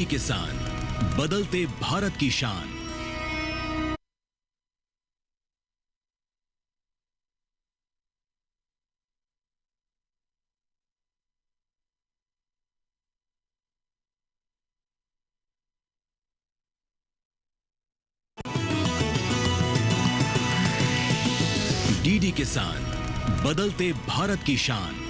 DD किसान, बदलते भारत की शान। डीडी किसान, बदलते भारत की शान।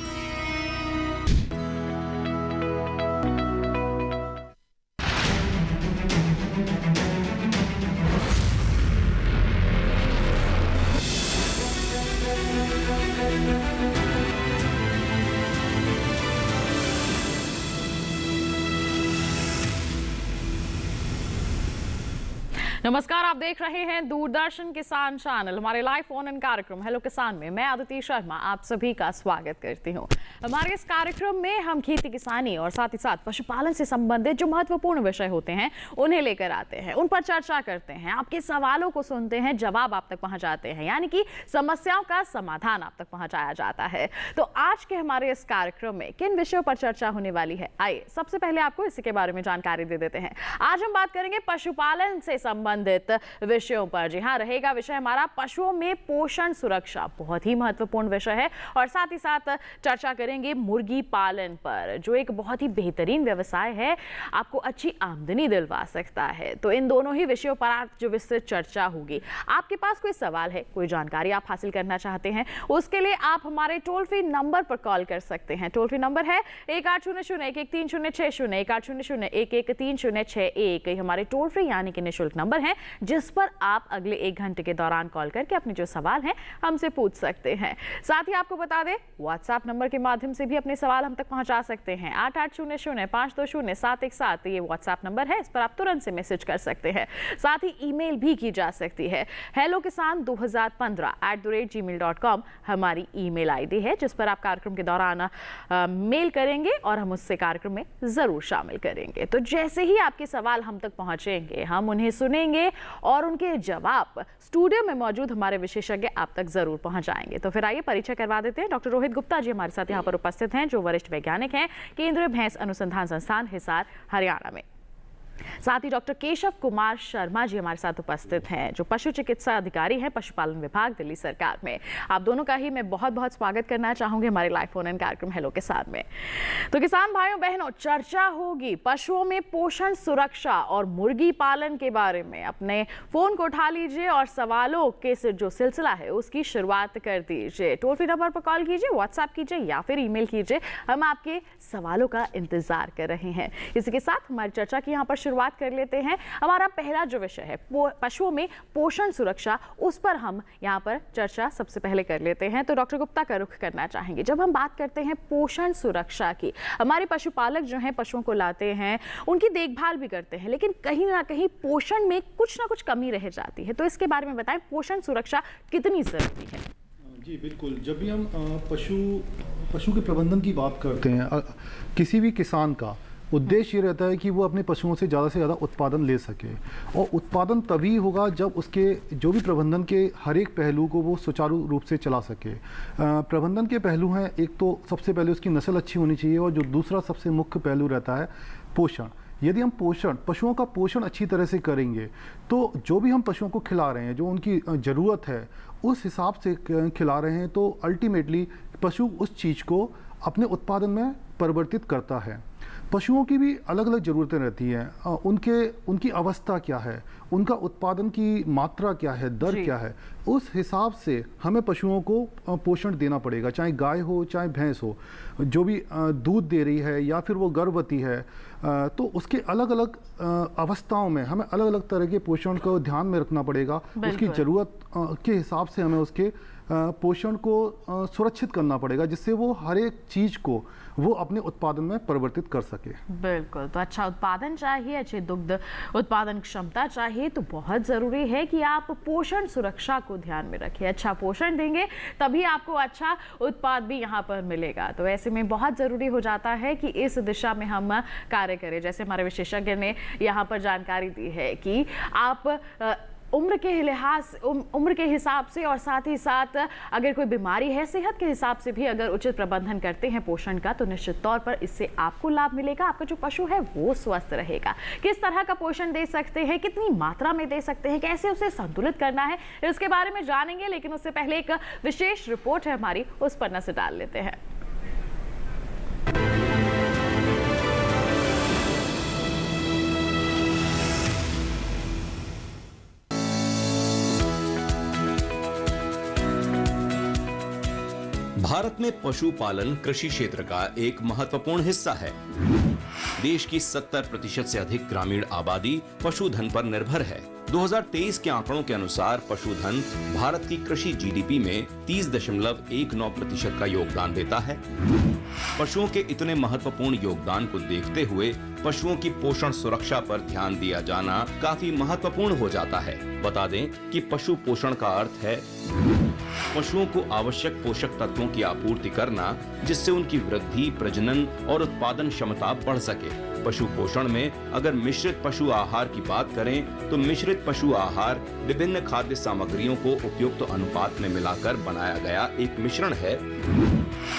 नमस्कार, आप देख रहे हैं दूरदर्शन किसान चैनल। हमारे लाइव फोन इन कार्यक्रम हेलो किसान में मैं आदिति शर्मा आप सभी का स्वागत करती हूं। हमारे इस कार्यक्रम में हम खेती किसानी और साथ ही साथ पशुपालन से संबंधित जो महत्वपूर्ण विषय होते हैं उन्हें लेकर आते हैं, उन पर चर्चा करते हैं, आपके सवालों को सुनते हैं, जवाब आप तक पहुंचाते हैं, यानी कि समस्याओं का समाधान आप तक पहुंचाया जाता है। तो आज के हमारे इस कार्यक्रम में किन विषयों पर चर्चा होने वाली है, आइए सबसे पहले आपको इसी के बारे में जानकारी दे देते हैं। आज हम बात करेंगे पशुपालन से संबंधित विषयों पर। जी हाँ, रहेगा विषय हमारा पशुओं में पोषण सुरक्षा, बहुत ही महत्वपूर्ण विषय है। और साथ ही साथ चर्चा करेंगे मुर्गी पालन पर, जो एक बहुत ही बेहतरीन व्यवसाय है, आपको अच्छी आमदनी दिलवा सकता है। तो इन दोनों ही विषयों पर आज जो विस्तृत चर्चा होगी। आपके पास कोई सवाल है, कोई जानकारी आप हासिल करना चाहते हैं, उसके लिए आप हमारे टोल फ्री नंबर पर कॉल कर सकते हैं। टोल फ्री नंबर है 1800-113060, 1800-113061। हमारे टोल फ्री यानी कि निःशुल्क नंबर है, जिस पर आप अगले 1 घंटे के दौरान कॉल करके अपने जो सवाल हैं हमसे पूछ सकते हैं। साथ ही आपको बता दें, व्हाट्सएप नंबर के माध्यम से भी अपने सवाल हम तक पहुंचा सकते हैं। 8800-520-717 ये व्हाट्सएप नंबर है, इस पर आप तुरंत से मैसेज कर सकते हैं। साथ ही ईमेल भी की जा सकती है। hellokisan2015@gmail.com हमारी ईमेल आईडी है, जिस पर आप कार्यक्रम के दौरान मेल करेंगे और हम उससे कार्यक्रम में जरूर शामिल करेंगे। तो जैसे ही आपके सवाल हम तक पहुंचेंगे, हम उन्हें सुनेंगे और उनके जवाब स्टूडियो में मौजूद हमारे विशेषज्ञ आप तक जरूर पहुंचाएंगे। तो फिर आइए परिचय करवा देते हैं। डॉक्टर रोहित गुप्ता जी हमारे साथ यहाँ पर उपस्थित हैं, जो वरिष्ठ वैज्ञानिक हैं केंद्रीय भैंस अनुसंधान संस्थान हिसार हरियाणा में। साथ ही डॉक्टर केशव कुमार शर्मा जी हमारे साथ उपस्थित हैं, जो पशु चिकित्सा अधिकारी हैं पशुपालन विभाग दिल्ली सरकार में। आप दोनों का ही मैं बहुत बहुत स्वागत करना चाहूंगी हमारे लाइव फोन इन कार्यक्रम हेलो किसान में। तो किसान भाइयों बहनों, चर्चा होगी पशुओं में पोषण सुरक्षा और मुर्गी पालन के बारे में। अपने फोन को उठा लीजिए और सवालों के जो सिलसिला है उसकी शुरुआत कर दीजिए। टोल फ्री नंबर पर कॉल कीजिए, व्हाट्सएप कीजिए या फिर ईमेल कीजिए। हम आपके सवालों का इंतजार कर रहे हैं। इसी के साथ हमारी चर्चा की यहाँ पर शुरुआत कर लेते हैं। हमारा पहला जो विषय है पशुओं में पोषण सुरक्षा, उस पर हम यहाँ पर चर्चा सबसे पहले कर लेते हैं। तो डॉक्टर गुप्ता का रुख करना चाहेंगे। जब हम बात करते हैं पोषण सुरक्षा की, हमारे पशुपालक जो हैं पशुओं को लाते हैं, उनकी देखभाल भी करते हैं, लेकिन कहीं ना कहीं पोषण में कुछ ना कुछ कमी रह जाती है। तो इसके बारे में बताएं, पोषण सुरक्षा कितनी जरूरी है? जी बिल्कुल, जब भी हम पशु के प्रबंधन की बात करते हैं, किसी भी किसान का उद्देश्य ये रहता है कि वो अपने पशुओं से ज़्यादा उत्पादन ले सके। और उत्पादन तभी होगा जब उसके जो भी प्रबंधन के हर एक पहलू को वो सुचारू रूप से चला सके। प्रबंधन के पहलू हैं, एक तो सबसे पहले उसकी नस्ल अच्छी होनी चाहिए, और जो दूसरा सबसे मुख्य पहलू रहता है पोषण। यदि हम पशुओं का पोषण अच्छी तरह से करेंगे, तो जो भी हम पशुओं को खिला रहे हैं, जो उनकी ज़रूरत है उस हिसाब से खिला रहे हैं, तो अल्टीमेटली पशु उस चीज़ को अपने उत्पादन में परिवर्तित करता है। पशुओं की भी अलग अलग ज़रूरतें रहती हैं। उनकी अवस्था क्या है, उनका उत्पादन की मात्रा क्या है, दर क्या है, उस हिसाब से हमें पशुओं को पोषण देना पड़ेगा। चाहे गाय हो चाहे भैंस हो, जो भी दूध दे रही है या फिर वो गर्भवती है, तो उसके अलग अलग अवस्थाओं में हमें अलग अलग तरह के पोषण को ध्यान में रखना पड़ेगा। उसकी ज़रूरत के हिसाब से हमें उसके पोषण को सुरक्षित करना पड़ेगा, जिससे वो हर एक चीज़ को वो अपने उत्पादन में परिवर्तित कर सके। बिल्कुल, तो अच्छा उत्पादन चाहिए, अच्छी दुग्ध उत्पादन क्षमता चाहिए, तो बहुत ज़रूरी है कि आप पोषण सुरक्षा को ध्यान में रखें। अच्छा पोषण देंगे तभी आपको अच्छा उत्पाद भी यहाँ पर मिलेगा। तो ऐसे में बहुत ज़रूरी हो जाता है कि इस दिशा में हम कार्य करें। जैसे हमारे विशेषज्ञ ने यहाँ पर जानकारी दी है कि आप उम्र के लिहाज उम्र के हिसाब से और साथ ही साथ अगर कोई बीमारी है, सेहत के हिसाब से भी अगर उचित प्रबंधन करते हैं पोषण का, तो निश्चित तौर पर इससे आपको लाभ मिलेगा, आपका जो पशु है वो स्वस्थ रहेगा। किस तरह का पोषण दे सकते हैं, कितनी मात्रा में दे सकते हैं, कैसे उसे संतुलित करना है, इसके बारे में जानेंगे। लेकिन उससे पहले एक विशेष रिपोर्ट है हमारी, उस पर नजर डाल लेते हैं। भारत में पशुपालन कृषि क्षेत्र का एक महत्वपूर्ण हिस्सा है। देश की 70% से अधिक ग्रामीण आबादी पशुधन पर निर्भर है। 2023 के आंकड़ों के अनुसार पशुधन भारत की कृषि जीडीपी में 30.19% का योगदान देता है। पशुओं के इतने महत्वपूर्ण योगदान को देखते हुए पशुओं की पोषण सुरक्षा पर ध्यान दिया जाना काफी महत्वपूर्ण हो जाता है। बता दें कि पशु पोषण का अर्थ है पशुओं को आवश्यक पोषक तत्वों की आपूर्ति करना, जिससे उनकी वृद्धि, प्रजनन और उत्पादन क्षमता बढ़ सके। पशु पोषण में अगर मिश्रित पशु आहार की बात करें तो मिश्रित पशु आहार विभिन्न खाद्य सामग्रियों को उपयुक्त अनुपात में मिलाकर बनाया गया एक मिश्रण है।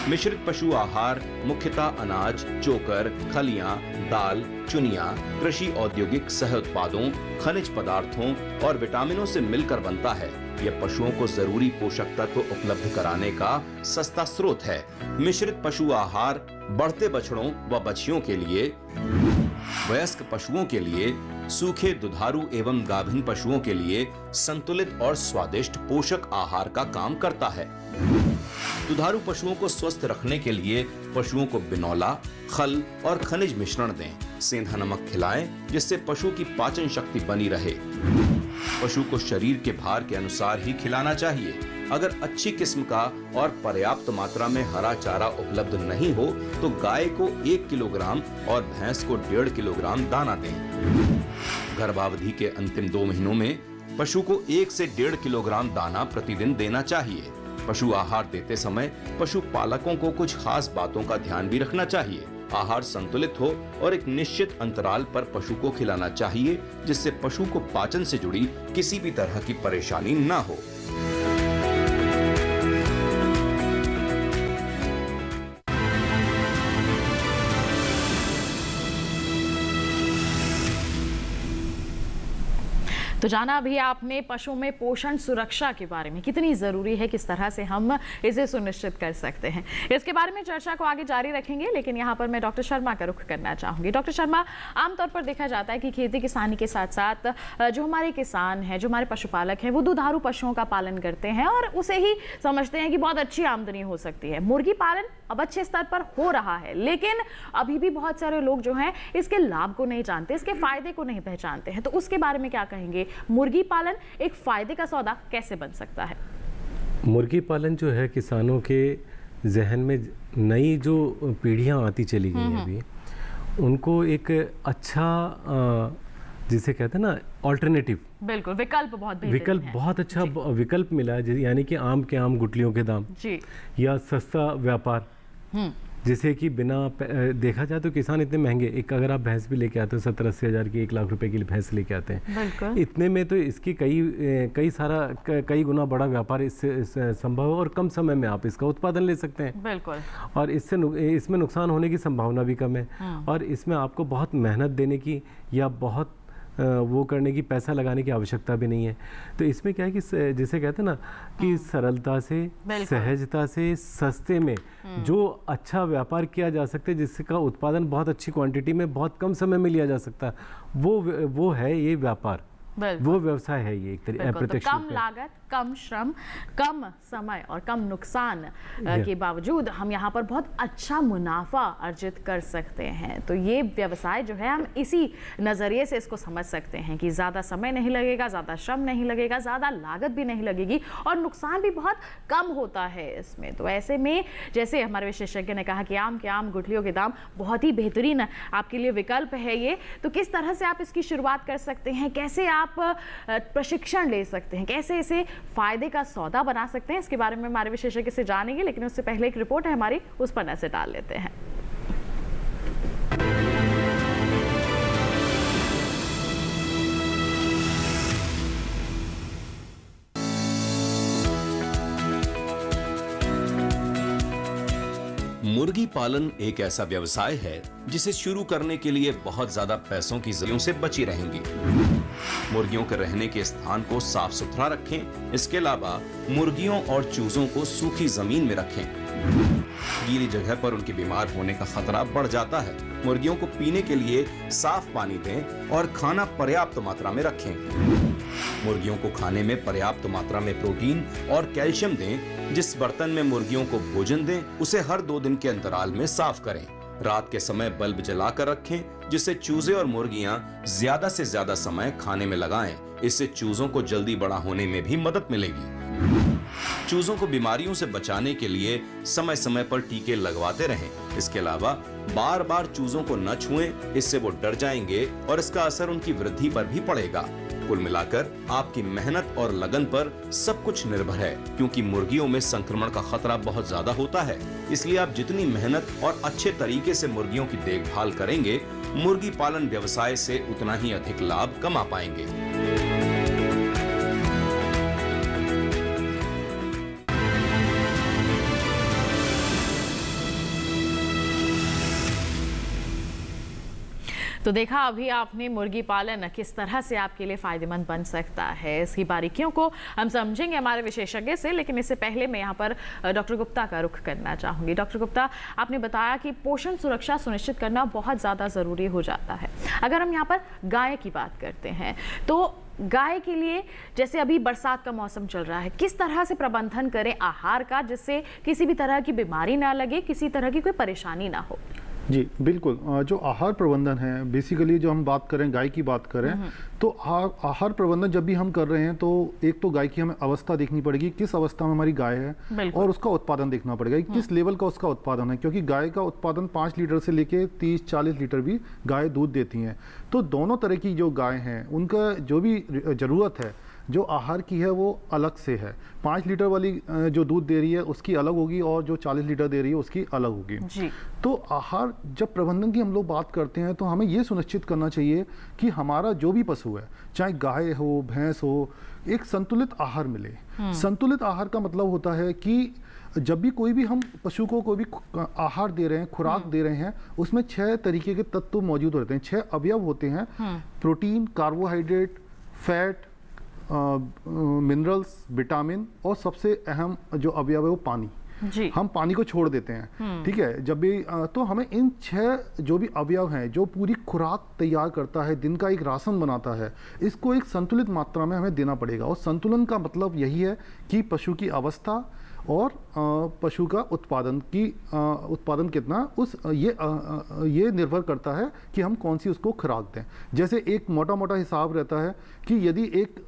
मिश्रित पशु आहार मुख्यतः अनाज, चोकर, खलियां, दाल, चुनिया, कृषि औद्योगिक सह उत्पादों, खनिज पदार्थों और विटामिनों से मिलकर बनता है। यह पशुओं को जरूरी पोषक तत्व उपलब्ध कराने का सस्ता स्रोत है। मिश्रित पशु आहार बढ़ते बछड़ों व बछियों के लिए, वयस्क पशुओं के लिए, सूखे दुधारू एवं गाभिन पशुओं के लिए संतुलित और स्वादिष्ट पोषक आहार का काम करता है। दुधारू पशुओं को स्वस्थ रखने के लिए पशुओं को बिनौला, खल और खनिज मिश्रण दें। सेंधा नमक खिलाएं, जिससे पशु की पाचन शक्ति बनी रहे। पशु को शरीर के भार के अनुसार ही खिलाना चाहिए। अगर अच्छी किस्म का और पर्याप्त मात्रा में हरा चारा उपलब्ध नहीं हो तो गाय को 1 किलोग्राम और भैंस को 1.5 किलोग्राम दाना दें। गर्भावधि के अंतिम 2 महीनों में पशु को 1 से 1.5 किलोग्राम दाना प्रतिदिन देना चाहिए। पशु आहार देते समय पशु पालकों को कुछ खास बातों का ध्यान भी रखना चाहिए। आहार संतुलित हो और एक निश्चित अंतराल पर पशु को खिलाना चाहिए, जिससे पशु को पाचन से जुड़ी किसी भी तरह की परेशानी ना हो। तो जाना अभी आपने पशुओं में पोषण सुरक्षा के बारे में, कितनी ज़रूरी है, किस तरह से हम इसे सुनिश्चित कर सकते हैं। इसके बारे में चर्चा को आगे जारी रखेंगे, लेकिन यहाँ पर मैं डॉक्टर शर्मा का रुख करना चाहूँगी। डॉक्टर शर्मा, आमतौर पर देखा जाता है कि खेती किसानी के साथ साथ जो हमारे किसान हैं, जो हमारे पशुपालक हैं, वो दुधारू पशुओं का पालन करते हैं और उसे ही समझते हैं कि बहुत अच्छी आमदनी हो सकती है। मुर्गी पालन अब अच्छे स्तर पर हो रहा है, लेकिन अभी भी बहुत सारे लोग जो हैं इसके लाभ को नहीं जानते, इसके फायदे को नहीं पहचानते हैं। तो उसके बारे में क्या कहेंगे? मुर्गी पालन एक फायदे का सौदा कैसे बन सकता है? मुर्गी पालन जो है किसानों के जहन में नई जो पीढ़ियां आती चली गई हैं अभी, उनको एक अच्छा जिसे कहते हैं ना ऑल्टरनेटिव, बिल्कुल विकल्प बहुत अच्छा विकल्प मिला है। यानी कि आम के आम गुटलियों के दाम जी, या सस्ता व्यापार, जिसे कि बिना देखा जाए तो किसान इतने महंगे, एक अगर आप भैंस भी लेके आते हो 70-80 हज़ार की, 1 लाख रुपए की भैंस लेके आते हैं, इतने में तो इसकी कई गुना बड़ा व्यापार इससे संभव है और कम समय में आप इसका उत्पादन ले सकते हैं। बिल्कुल। और इसमें नुकसान होने की संभावना भी कम है और इसमें आपको बहुत मेहनत देने की या बहुत वो करने की, पैसा लगाने की आवश्यकता भी नहीं है। तो इसमें क्या है कि जिसे कहते हैं ना कि सरलता से, सहजता से, सस्ते में जो अच्छा व्यापार किया जा सकता है, जिसका उत्पादन बहुत अच्छी क्वांटिटी में बहुत कम समय में लिया जा सकता है, वो है ये व्यापार, वो व्यवसाय है ये एक तरीके अप्रत्यक्ष। कम लागत, कम श्रम, कम समय और कम नुकसान के बावजूद हम यहाँ पर बहुत अच्छा मुनाफा अर्जित कर सकते हैं। तो ये व्यवसाय जो है हम इसी नज़रिए से इसको समझ सकते हैं कि ज़्यादा समय नहीं लगेगा, ज़्यादा श्रम नहीं लगेगा, ज़्यादा लागत भी नहीं लगेगी और नुकसान भी बहुत कम होता है इसमें। तो ऐसे में जैसे हमारे विशेषज्ञ ने कहा कि आम के आम गुठलियों के दाम बहुत ही बेहतरीन आपके लिए विकल्प है ये। तो किस तरह से आप इसकी शुरुआत कर सकते हैं, कैसे आप प्रशिक्षण ले सकते हैं, कैसे इसे फायदे का सौदा बना सकते हैं, इसके बारे में हमारे विशेषज्ञ से जानेंगे। लेकिन उससे पहले एक रिपोर्ट है हमारी, उस पर नजर डाल लेते हैं। मुर्गी पालन एक ऐसा व्यवसाय है जिसे शुरू करने के लिए बहुत ज्यादा पैसों की जरूरत से बची रहेंगी। मुर्गियों के रहने के स्थान को साफ सुथरा रखें। इसके अलावा मुर्गियों और चूजों को सूखी जमीन में रखें। गीली जगह पर उनके बीमार होने का खतरा बढ़ जाता है। मुर्गियों को पीने के लिए साफ पानी दें और खाना पर्याप्त मात्रा में रखें। मुर्गियों को खाने में पर्याप्त मात्रा में प्रोटीन और कैल्शियम दें। जिस बर्तन में मुर्गियों को भोजन दें उसे हर 2 दिन के अंतराल में साफ करें। रात के समय बल्ब जलाकर रखें जिससे चूजे और मुर्गियां ज्यादा से ज्यादा समय खाने में लगाएं। इससे चूजों को जल्दी बड़ा होने में भी मदद मिलेगी। चूजों को बीमारियों से बचाने के लिए समय समय पर टीके लगवाते रहें। इसके अलावा बार बार चूजों को न छुएं, इससे वो डर जाएंगे और इसका असर उनकी वृद्धि पर भी पड़ेगा। कुल मिलाकर आपकी मेहनत और लगन पर सब कुछ निर्भर है, क्योंकि मुर्गियों में संक्रमण का खतरा बहुत ज्यादा होता है। इसलिए आप जितनी मेहनत और अच्छे तरीके से मुर्गियों की देखभाल करेंगे, मुर्गी पालन व्यवसाय से उतना ही अधिक लाभ कमा पाएंगे। तो देखा अभी आपने मुर्गी पालन किस तरह से आपके लिए फायदेमंद बन सकता है। इसकी बारीकियों को हम समझेंगे हमारे विशेषज्ञ से, लेकिन इससे पहले मैं यहाँ पर डॉक्टर गुप्ता का रुख करना चाहूँगी। डॉक्टर गुप्ता, आपने बताया कि पोषण सुरक्षा सुनिश्चित करना बहुत ज़्यादा ज़रूरी हो जाता है। अगर हम यहाँ पर गाय की बात करते हैं तो गाय के लिए जैसे अभी बरसात का मौसम चल रहा है, किस तरह से प्रबंधन करें आहार का जिससे किसी भी तरह की बीमारी ना लगे, किसी तरह की कोई परेशानी ना हो? जी बिल्कुल। जो आहार प्रबंधन है, बेसिकली जो हम बात करें गाय की बात करें तो आहार प्रबंधन जब भी हम कर रहे हैं तो एक तो गाय की हमें अवस्था देखनी पड़ेगी, किस अवस्था में हमारी गाय है, और उसका उत्पादन देखना पड़ेगा कि किस लेवल का उसका उत्पादन है, क्योंकि गाय का उत्पादन 5 लीटर से लेके 30-40 लीटर भी गाय दूध देती हैं। तो दोनों तरह की जो गाय हैं उनका जो भी ज़रूरत है जो आहार की है वो अलग से है। 5 लीटर वाली जो दूध दे रही है उसकी अलग होगी और जो 40 लीटर दे रही है उसकी अलग होगी जी। तो आहार जब प्रबंधन की हम लोग बात करते हैं तो हमें ये सुनिश्चित करना चाहिए कि हमारा जो भी पशु है, चाहे गाय हो भैंस हो, एक संतुलित आहार मिले। संतुलित आहार का मतलब होता है कि जब भी कोई भी हम पशु को कोई भी आहार दे रहे हैं, खुराक दे रहे हैं, उसमें 6 तरीके के तत्व मौजूद रहते हैं, 6 अवयव होते हैं। Protein, carbohydrate, fat, minerals, vitamin और सबसे अहम जो अवयव है वो पानी जी। हम पानी को छोड़ देते हैं, ठीक है। जब भी तो हमें इन 6 जो भी अवयव हैं जो पूरी खुराक तैयार करता है, दिन का एक राशन बनाता है, इसको एक संतुलित मात्रा में हमें देना पड़ेगा। और संतुलन का मतलब यही है कि पशु की अवस्था और पशु का उत्पादन कितना ये निर्भर करता है कि हम कौन सी उसको खुराक दें। जैसे एक मोटा मोटा हिसाब रहता है कि यदि एक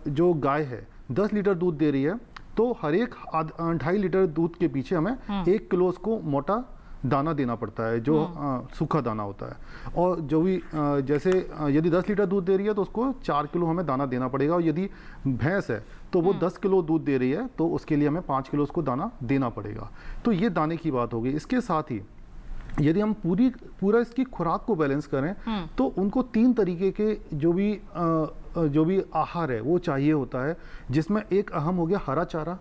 जो गाय है 10 लीटर दूध दे रही है तो हर एक 2.5 लीटर दूध के पीछे हमें 1 किलो उसको मोटा दाना देना पड़ता है, जो सूखा दाना होता है। और जो भी जैसे यदि 10 लीटर दूध दे रही है तो उसको 4 किलो हमें दाना देना पड़ेगा। और यदि भैंस है तो वो 10 किलो दूध दे रही है तो उसके लिए हमें 5 किलो उसको दाना देना पड़ेगा। तो ये दाने की बात होगी। इसके साथ ही यदि हम पूरा इसकी खुराक को बैलेंस करें तो उनको 3 तरीके के जो भी आहार है वो चाहिए होता है, जिसमें एक अहम हो गया हरा चारा,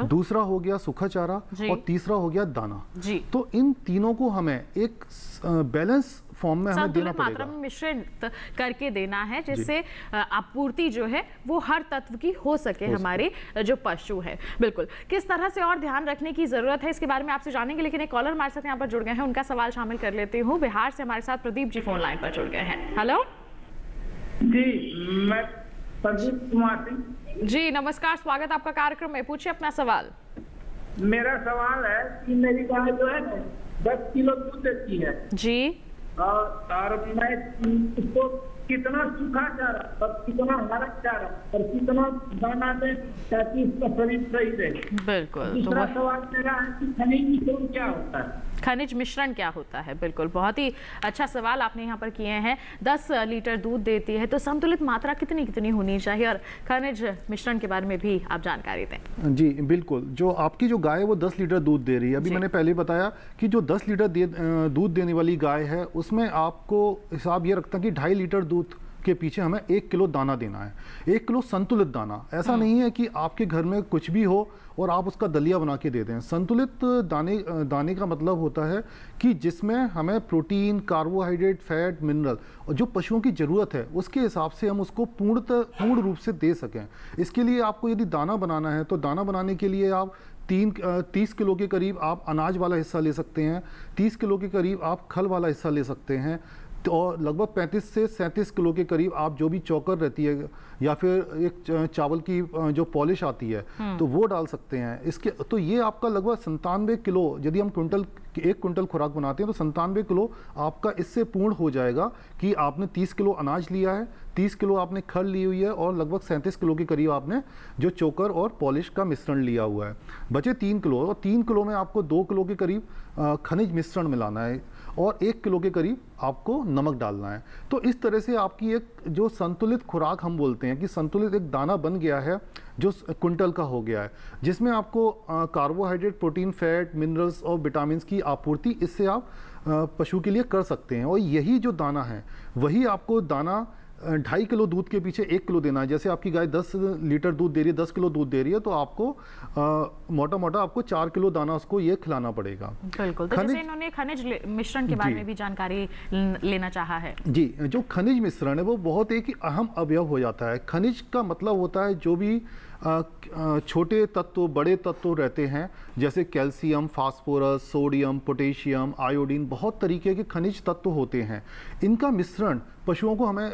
दूसरा हो गया सूखा चारा और तीसरा हो गया दाना जी। तो इन तीनों को हमें एक बैलेंस फॉर्म में हमें देना पड़ेगा, मात्रा में मिश्रित करके देना है, जिससे आपूर्ति जो है वो हर तत्व की हो सके हमारे जो पशु है। बिल्कुल, किस तरह से और ध्यान रखने की जरूरत है इसके बारे में आपसे जानेंगे, लेकिन एक कॉलर हमारे साथ यहाँ पर जुड़ गए हैं, उनका सवाल शामिल कर लेती हूँ। बिहार से हमारे साथ प्रदीप जी फोन लाइन पर जुड़ गए हैं। हेलो जी, मैं प्रदीप कुमार सिंह जी, नमस्कार, स्वागत आपका कार्यक्रम में। पूछिए अपना सवाल। मेरा सवाल है कि मेरी गाय जो है 10 किलो दूध देती है जी, और मैं उसको कितना सूखा चारा और कितना हरा चारा और कितना दाना दें ताकि उसका शरीर सही रहे। बिल्कुल। दूसरा सवाल मेरा है कि खनिज मिश्रण क्या होता है? खनिज मिश्रण क्या होता है? बिल्कुल, बहुत ही अच्छा सवाल आपने यहाँ पर किए हैं। 10 लीटर दूध देती है तो संतुलित मात्रा कितनी होनी चाहिए, और खनिज मिश्रण के बारे में भी आप जानकारी दें। जी बिल्कुल, जो आपकी जो गाय है वो 10 लीटर दूध दे रही है। अभी मैंने पहले बताया कि जो 10 लीटर दूध देने वाली गाय है उसमें आपको हिसाब ये रखता है कि 2.5 लीटर दूध के पीछे हमें 1 किलो दाना देना है, 1 किलो संतुलित दाना। ऐसा नहीं है कि आपके घर में कुछ भी हो और आप उसका दलिया बना के दे दें। संतुलित दाने का मतलब होता है कि जिसमें हमें प्रोटीन, कार्बोहाइड्रेट, फैट, मिनरल और जो पशुओं की ज़रूरत है उसके हिसाब से हम उसको पूर्ण रूप से दे सकें। इसके लिए आपको यदि दाना बनाना है तो दाना बनाने के लिए आप 30 किलो के करीब आप अनाज वाला हिस्सा ले सकते हैं, 30 किलो के करीब आप खल वाला हिस्सा ले सकते हैं, तो और लगभग 35 से 37 किलो के करीब आप जो भी चौकर रहती है या फिर एक चावल की जो पॉलिश आती है तो वो डाल सकते हैं। इसके तो ये आपका लगभग 97 किलो, यदि हम 1 क्विंटल खुराक बनाते हैं तो 97 किलो आपका इससे पूर्ण हो जाएगा कि आपने 30 किलो अनाज लिया है, 30 किलो आपने खल ली हुई है और लगभग 37 किलो के करीब आपने जो चोकर और पॉलिश का मिश्रण लिया हुआ है। बचे 3 किलो, और 3 किलो में आपको 2 किलो के करीब खनिज मिश्रण मिलाना है और 1 किलो के करीब आपको नमक डालना है। तो इस तरह से आपकी एक जो संतुलित खुराक हम बोलते हैं कि संतुलित एक दाना बन गया है जो क्विंटल का हो गया है, जिसमें आपको कार्बोहाइड्रेट, प्रोटीन, फैट, मिनरल्स और विटामिन की आपूर्ति इससे आप पशु के लिए कर सकते हैं। और यही जो दाना है वही आपको दाना 2.5 किलो दूध के पीछे 1 किलो देना है। जैसे आपकी गाय 10 लीटर दूध दे रही है, 10 किलो दूध दे रही है, तो आपको मोटा मोटा आपको 4 किलो दाना उसको ये खिलाना पड़ेगा। बिल्कुल। तो जैसे इन्होंने खनिज मिश्रण के बारे में भी जानकारी लेना चाहा है। जी, जो खनिज मिश्रण है वो बहुत एक अहम अवयव हो जाता है। खनिज का मतलब होता है जो भी छोटे तत्व, बड़े तत्व रहते हैं, जैसे calcium, phosphorus, sodium, potassium, iodine, बहुत तरीके के खनिज तत्व होते हैं। इनका मिश्रण पशुओं को हमें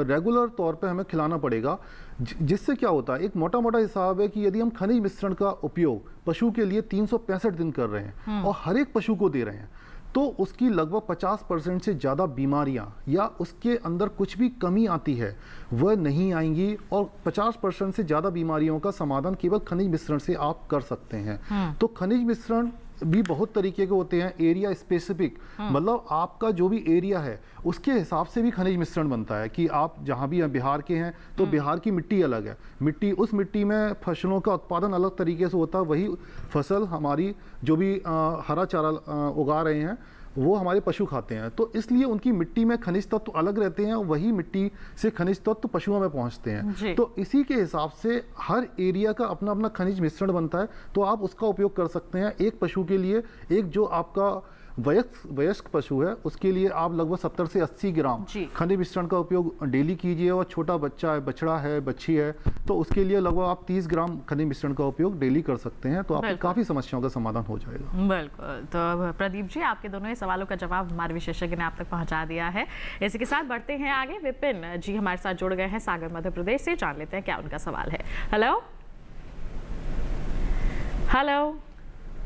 रेगुलर तौर पे हमें खिलाना पड़ेगा, जिससे क्या होता है, एक मोटा मोटा हिसाब है कि यदि हम खनिज मिश्रण का उपयोग पशु के लिए 365 दिन कर रहे हैं और हर एक पशु को दे रहे हैं, तो उसकी लगभग 50% से ज़्यादा बीमारियां या उसके अंदर कुछ भी कमी आती है वह नहीं आएंगी, और 50% से ज़्यादा बीमारियों का समाधान केवल खनिज मिश्रण से आप कर सकते हैं। तो खनिज मिश्रण भी बहुत तरीके के होते हैं, एरिया स्पेसिफिक, मतलब आपका जो भी एरिया है उसके हिसाब से भी खनिज मिश्रण बनता है कि आप जहाँ भी बिहार के हैं तो बिहार की मिट्टी अलग है, उस मिट्टी में फसलों का उत्पादन अलग तरीके से होता है। वही फसल हमारी जो भी हरा चारा उगा रहे हैं वो हमारे पशु खाते हैं, तो इसलिए उनकी मिट्टी में खनिज तत्व अलग रहते हैं और वही मिट्टी से खनिज तत्व पशुओं में पहुंचते हैं। तो इसी के हिसाब से हर एरिया का अपना अपना खनिज मिश्रण बनता है, तो आप उसका उपयोग कर सकते हैं। एक पशु के लिए, एक जो आपका वयस्क पशु है उसके लिए आप लगभग 70 से 80 ग्राम खनिज मिश्रण का उपयोग डेली कीजिए, और छोटा बच्चा है, बछड़ा है, बच्ची है, तो उसके लिए लगभग आप 30 ग्राम खनिज मिश्रण का उपयोग डेली कर सकते हैं, तो आपकी काफ़ी समस्याओं का समाधान हो जाएगा। बिल्कुल। तो अब प्रदीप जी, आपके दोनों ही सवालों का जवाब हमारे विशेषज्ञ ने आप तक पहुंचा दिया है। इसी के साथ बढ़ते हैं आगे। विपिन जी हमारे साथ जुड़ गए हैं सागर मध्य प्रदेश से, जान लेते हैं क्या उनका सवाल है। हेलो हेलो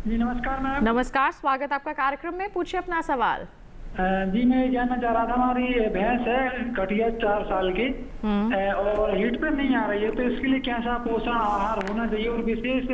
जी नमस्कार मैम। नमस्कार, स्वागत आपका कार्यक्रम में, पूछिए अपना सवाल। जी मैं ये जानना चाह रहा था, हमारी भैंस है कटिया 4 साल की और हीट पे नहीं आ रही है, तो इसके लिए कैसा पोषण आहार होना चाहिए, और विशेष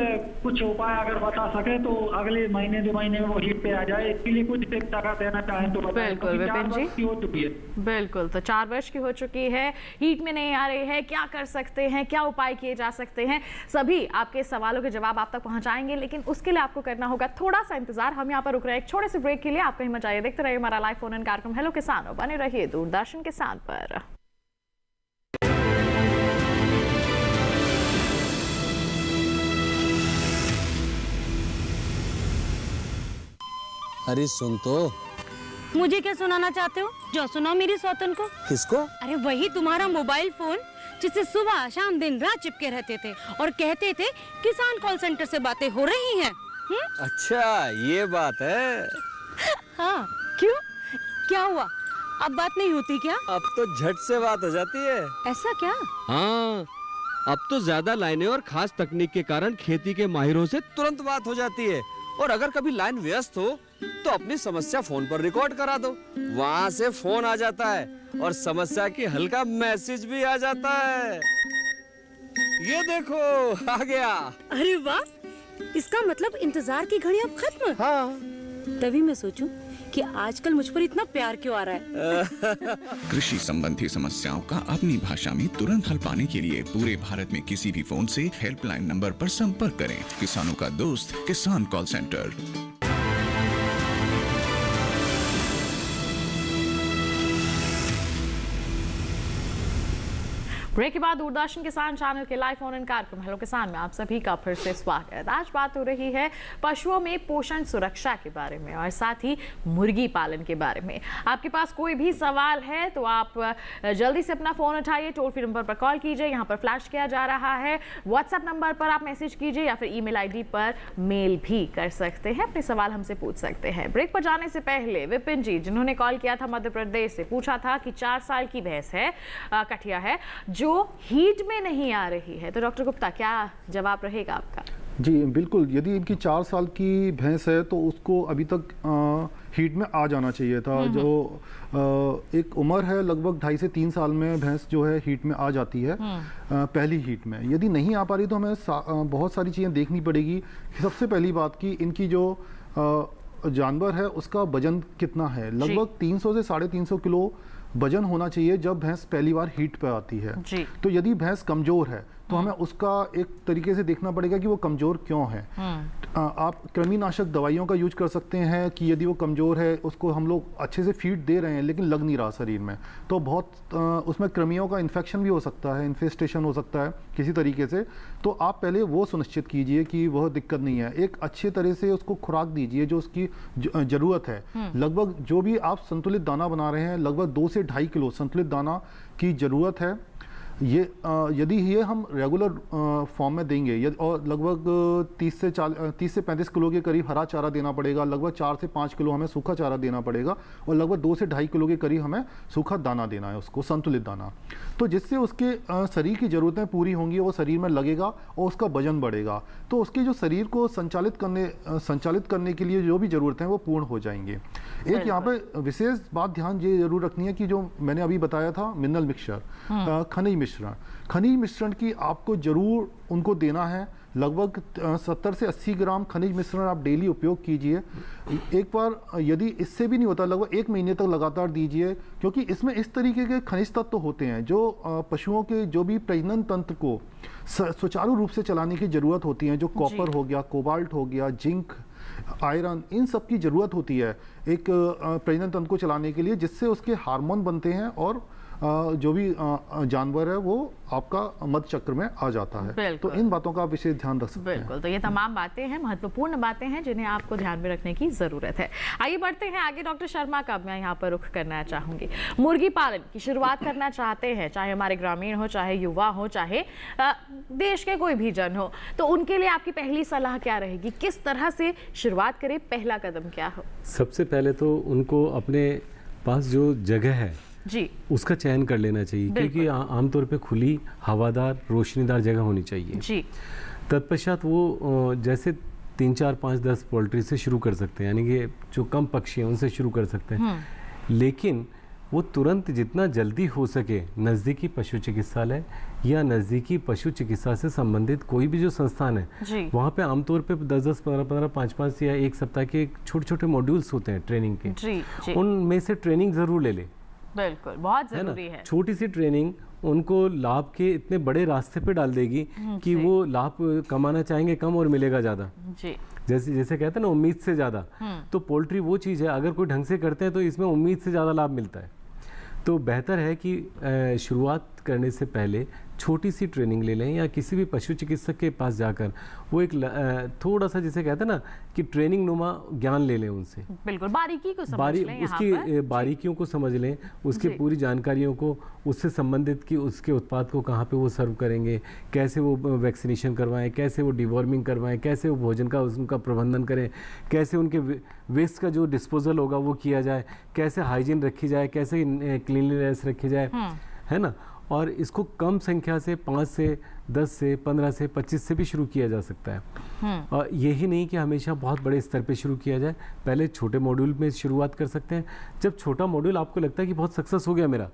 कुछ उपाय अगर बता सके तो अगले महीने 2 महीने में वो हीट पे आ जाए, इसके लिए कुछ टिप्स देना चाहें तो बताएं। बिल्कुल विपिन जी, हो चुकी है। बिल्कुल, तो 4 वर्ष की हो चुकी है, हीट में नहीं आ रही है, क्या कर सकते हैं, क्या उपाय किए जा सकते हैं, सभी आपके सवालों के जवाब आप तक पहुंचाएंगे, लेकिन उसके लिए आपको करना होगा थोड़ा सा इंतजार। हम यहाँ पर रुक रहे हैं एक छोटे से ब्रेक के लिए, आप कहीं मत जाइए, देखते रहिए हमारा लाइव फोन इन कार्यक्रम हेलो किसानों, बने रहिए दूरदर्शन किसान पर। अरे सुन तो। मुझे क्या सुनाना चाहते हो? जो सुनाओ मेरी सौतन को। किसको? अरे वही तुम्हारा मोबाइल फोन जिससे सुबह शाम दिन रात चिपके रहते थे और कहते थे किसान कॉल सेंटर से बातें हो रही हैं। अच्छा ये बात है। हाँ क्यों, क्या हुआ? अब बात नहीं होती क्या? अब तो झट से बात हो जाती है। ऐसा क्या? हाँ, अब तो ज्यादा लाइनें और खास तकनीक के कारण खेती के माहिरों से तुरंत बात हो जाती है, और अगर कभी लाइन व्यस्त हो तो अपनी समस्या फोन पर रिकॉर्ड करा दो, वहाँ से फोन आ जाता है और समस्या की हल का मैसेज भी आ जाता है। ये देखो आ गया। अरे वाह, इसका मतलब इंतजार की घड़ी अब खत्म। हाँ। तभी मैं सोचूं कि आजकल मुझ पर इतना प्यार क्यों आ रहा है। कृषि संबंधी समस्याओं का अपनी भाषा में तुरंत हल पाने के लिए पूरे भारत में किसी भी फोन से हेल्पलाइन नंबर पर संपर्क करें। किसानों का दोस्त किसान कॉल सेंटर। ब्रेक के बाद दूरदर्शन किसान चैनल के लाइव फोन इन कार्यक्रम हेलो किसान में आप सभी का फिर से स्वागत। आज बात हो रही है पशुओं में पोषण सुरक्षा के बारे में और साथ ही मुर्गी पालन के बारे में। आपके पास कोई भी सवाल है तो आप जल्दी से अपना फोन उठाइए, टोल फ्री नंबर पर कॉल कीजिए, यहाँ पर फ्लैश किया जा रहा है। व्हाट्सएप नंबर पर आप मैसेज कीजिए या फिर ईमेल आईडी पर मेल भी कर सकते हैं, अपने सवाल हमसे पूछ सकते हैं। ब्रेक पर जाने से पहले विपिन जी जिन्होंने कॉल किया था मध्य प्रदेश से, पूछा था कि 4 साल की भैंस है, कठिया है, जो हीट में नहीं आ रही है, तो डॉक्टर गुप्ता क्या जवाब रहेगा आपका? जी बिल्कुल, यदि इनकी 4 साल की भैंस है तो उसको अभी तक हीट में आ जाना चाहिए था। जो एक उम्र है लगभग 2.5 से 3 साल में भैंस जो है हीट में आ जाती है पहली हीट में। यदि नहीं आ पा रही तो हमें बहुत सारी चीज़ें देखनी पड़ेगी। सबसे पहली बात कि इनकी जो जानवर है उसका वजन कितना है। लगभग 300 से 350 किलो वजन होना चाहिए जब भैंस पहली बार हीट पर आती है। तो यदि भैंस कमजोर है तो हमें उसका एक तरीके से देखना पड़ेगा कि वो कमजोर क्यों है। आप कृमिनाशक दवाइयों का यूज कर सकते हैं कि यदि वो कमजोर है, उसको हम लोग अच्छे से फीड दे रहे हैं लेकिन लग नहीं रहा शरीर में, तो बहुत उसमें कृमियों का इन्फेक्शन भी हो सकता है, इन्फेस्टेशन हो सकता है किसी तरीके से। तो आप पहले वो सुनिश्चित कीजिए कि वह दिक्कत नहीं है। एक अच्छे तरह से उसको खुराक दीजिए जो उसकी ज़रूरत है। लगभग जो भी आप संतुलित दाना बना रहे हैं, लगभग 2 से 2.5 किलो संतुलित दाना की ज़रूरत है। ये यदि ये हम रेगुलर फॉर्म में देंगे और लगभग 30 से 35 किलो के करीब हरा चारा देना पड़ेगा, लगभग 4 से 5 किलो हमें सूखा चारा देना पड़ेगा और लगभग 2 से 2.5 किलो के करीब हमें सूखा दाना देना है उसको, संतुलित दाना। तो जिससे उसके शरीर की ज़रूरतें पूरी होंगी, वो शरीर में लगेगा और उसका वजन बढ़ेगा, तो उसके जो शरीर को संचालित करने के लिए जो भी ज़रूरतें हैं वो पूर्ण हो जाएंगे। एक यहाँ पे विशेष बात ध्यान ये जरूर रखनी है कि जो मैंने अभी बताया था मिनरल मिक्सचर, खनिज मिश्रण की आपको जरूर उनको देना है। लगभग 70 से 80 ग्राम खनिज मिश्रण आप डेली उपयोग कीजिए। एक बार यदि इससे भी नहीं होता, लगभग 1 महीने तक लगातार दीजिए, क्योंकि इसमें इस तरीके के खनिज तत्व होते हैं जो पशुओं के जो भी प्रजनन तंत्र को सुचारू रूप से चलाने की ज़रूरत होती है। जो कॉपर हो गया, कोबाल्ट हो गया, जिंक, आयरन, इन सब की ज़रूरत होती है एक प्रजनन तंत्र को चलाने के लिए, जिससे उसके हार्मोन बनते हैं और जो भी जानवर है वो आपका मध्य चक्र में आ जाता है। तो इन बातों का आप विशेष ध्यान रख सकते हैं। बिल्कुल, तो ये तमाम बातें हैं, महत्वपूर्ण बातें हैं जिन्हें आपको ध्यान में रखने की जरूरत है। आइए बढ़ते हैं आगे। डॉक्टर शर्मा का मैं यहाँ पर रुख करना चाहूंगी। मुर्गी पालन की शुरुआत करना चाहते हैं, चाहे हमारे ग्रामीण हो, चाहे युवा हो, चाहे देश के कोई भी जन हो, तो उनके लिए आपकी पहली सलाह क्या रहेगी? किस तरह से शुरुआत करें, पहला कदम क्या हो? सबसे पहले तो उनको अपने पास जो जगह है जी उसका चयन कर लेना चाहिए, क्योंकि आमतौर पे खुली हवादार रोशनीदार जगह होनी चाहिए जी। तत्पश्चात वो जैसे 3, 4, 5, 10 पोल्ट्री से शुरू कर सकते हैं, यानी कि जो कम पक्षी हैं उनसे शुरू कर सकते हैं। लेकिन वो तुरंत जितना जल्दी हो सके नज़दीकी पशु चिकित्सालय या नज़दीकी पशु चिकित्सा से संबंधित कोई भी जो संस्थान है वहाँ पे आमतौर पे 10-10, 15-15, 5-5 या 1 सप्ताह के छोटे-छोटे मॉड्यूल्स होते हैं ट्रेनिंग के, उनमें से ट्रेनिंग ज़रूर ले लें। बिल्कुल, बहुत जरूरी है। छोटी सी ट्रेनिंग उनको लाभ के इतने बड़े रास्ते पे डाल देगी कि वो लाभ कमाना चाहेंगे कम और मिलेगा ज़्यादा। जैसे कहते हैं ना, उम्मीद से ज़्यादा। तो पोल्ट्री वो चीज़ है, अगर कोई ढंग से करते हैं तो इसमें उम्मीद से ज़्यादा लाभ मिलता है। तो बेहतर है कि शुरुआत करने से पहले छोटी सी ट्रेनिंग ले लें या किसी भी पशु चिकित्सक के पास जाकर वो एक थोड़ा सा जिसे कहते हैं ना कि ट्रेनिंग नुमा ज्ञान ले लें उनसे। बिल्कुल, बारीकी को समझ लें, उसकी बारीकियों को समझ लें, उसके पूरी जानकारियों को, उससे संबंधित कि उसके उत्पाद को कहाँ पे वो सर्व करेंगे, कैसे वो वैक्सीनेशन करवाएं, कैसे वो डिवॉर्मिंग करवाएं, कैसे वो भोजन का उनका प्रबंधन करें, कैसे उनके वेस्ट का जो डिस्पोजल होगा वो किया जाए, कैसे हाइजीन रखी जाए, कैसे क्लीनलीनेस रखी जाए, है ना। और इसको कम संख्या से 5 से 10 से 15 से 25 से भी शुरू किया जा सकता है। और यही नहीं कि हमेशा बहुत बड़े स्तर पे शुरू किया जाए, पहले छोटे मॉड्यूल में शुरुआत कर सकते हैं। जब छोटा मॉड्यूल आपको लगता है कि बहुत सक्सेस हो गया मेरा,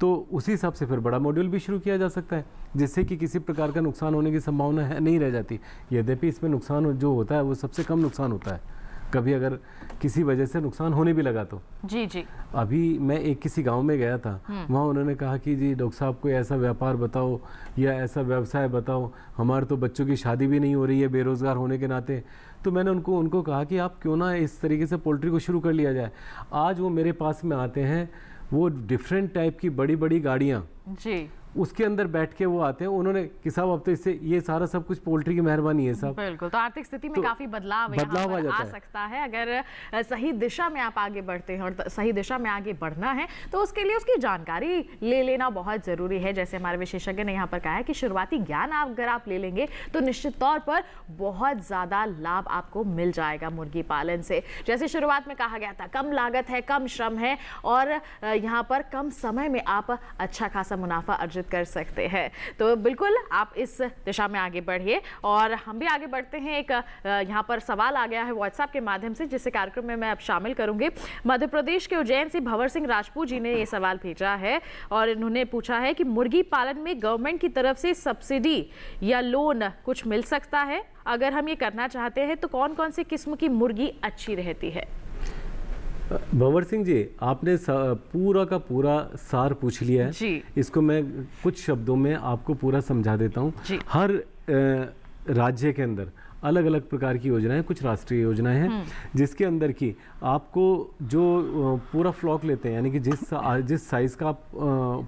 तो उसी हिसाब से फिर बड़ा मॉड्यूल भी शुरू किया जा सकता है, जिससे कि किसी प्रकार का नुकसान होने की संभावना नहीं रह जाती। यद्यपि इसमें नुकसान जो होता है वो सबसे कम नुकसान होता है, कभी अगर किसी वजह से नुकसान होने भी लगा तो। जी। अभी मैं एक किसी गांव में गया था, वहाँ उन्होंने कहा कि जी डॉक्टर साहब कोई ऐसा व्यापार बताओ या ऐसा व्यवसाय बताओ, हमारे तो बच्चों की शादी भी नहीं हो रही है बेरोजगार होने के नाते। तो मैंने उनको कहा कि आप क्यों ना इस तरीके से पोल्ट्री को शुरू कर लिया जाए। आज वो मेरे पास में आते हैं, वो डिफरेंट टाइप की बड़ी बड़ी गाड़ियाँ जी, उसके अंदर बैठ के वो आते हैं, उन्होंने कि साहब अब तो इससे ये सारा सब कुछ पोल्ट्री की मेहरबानी है साहब। बिल्कुल, तो आर्थिक स्थिति में तो काफी बदलाव यहाँ बदलाव पर आ जाता आ है। सकता है। अगर सही दिशा में आप आगे बढ़ते हैं और सही दिशा में आगे बढ़ना है तो उसके लिए उसकी जानकारी ले लेना बहुत जरूरी है। जैसे हमारे विशेषज्ञ ने यहाँ पर कहा है कि शुरुआती ज्ञान अगर आप ले लेंगे तो निश्चित तौर पर बहुत ज्यादा लाभ आपको मिल जाएगा मुर्गी पालन से। जैसे शुरुआत में कहा गया था, कम लागत है, कम श्रम है और यहाँ पर कम समय में आप अच्छा खासा मुनाफा अर्जित कर सकते हैं। तो बिल्कुल आप इस दिशा में आगे बढ़िए और हम भी आगे बढ़ते हैं। एक यहाँ पर सवाल आ गया है व्हाट्सएप के माध्यम से, जिसे कार्यक्रम में मैं अब शामिल करूंगी। मध्य प्रदेश के उज्जैन से भंवर सिंह राजपूत जी ने ये सवाल भेजा है और इन्होंने पूछा है कि मुर्गी पालन में गवर्नमेंट की तरफ से सब्सिडी या लोन कुछ मिल सकता है? अगर हम ये करना चाहते हैं तो कौन कौन सी किस्म की मुर्गी अच्छी रहती है? भंवर सिंह जी, आपने पूरा का पूरा सार पूछ लिया है जी। इसको मैं कुछ शब्दों में आपको पूरा समझा देता हूँ। हर राज्य के अंदर अलग अलग प्रकार की योजनाएं, कुछ राष्ट्रीय योजनाएं हैं जिसके अंदर की आपको जो पूरा फ्लॉक लेते हैं, यानी कि जिस साइज़ का आप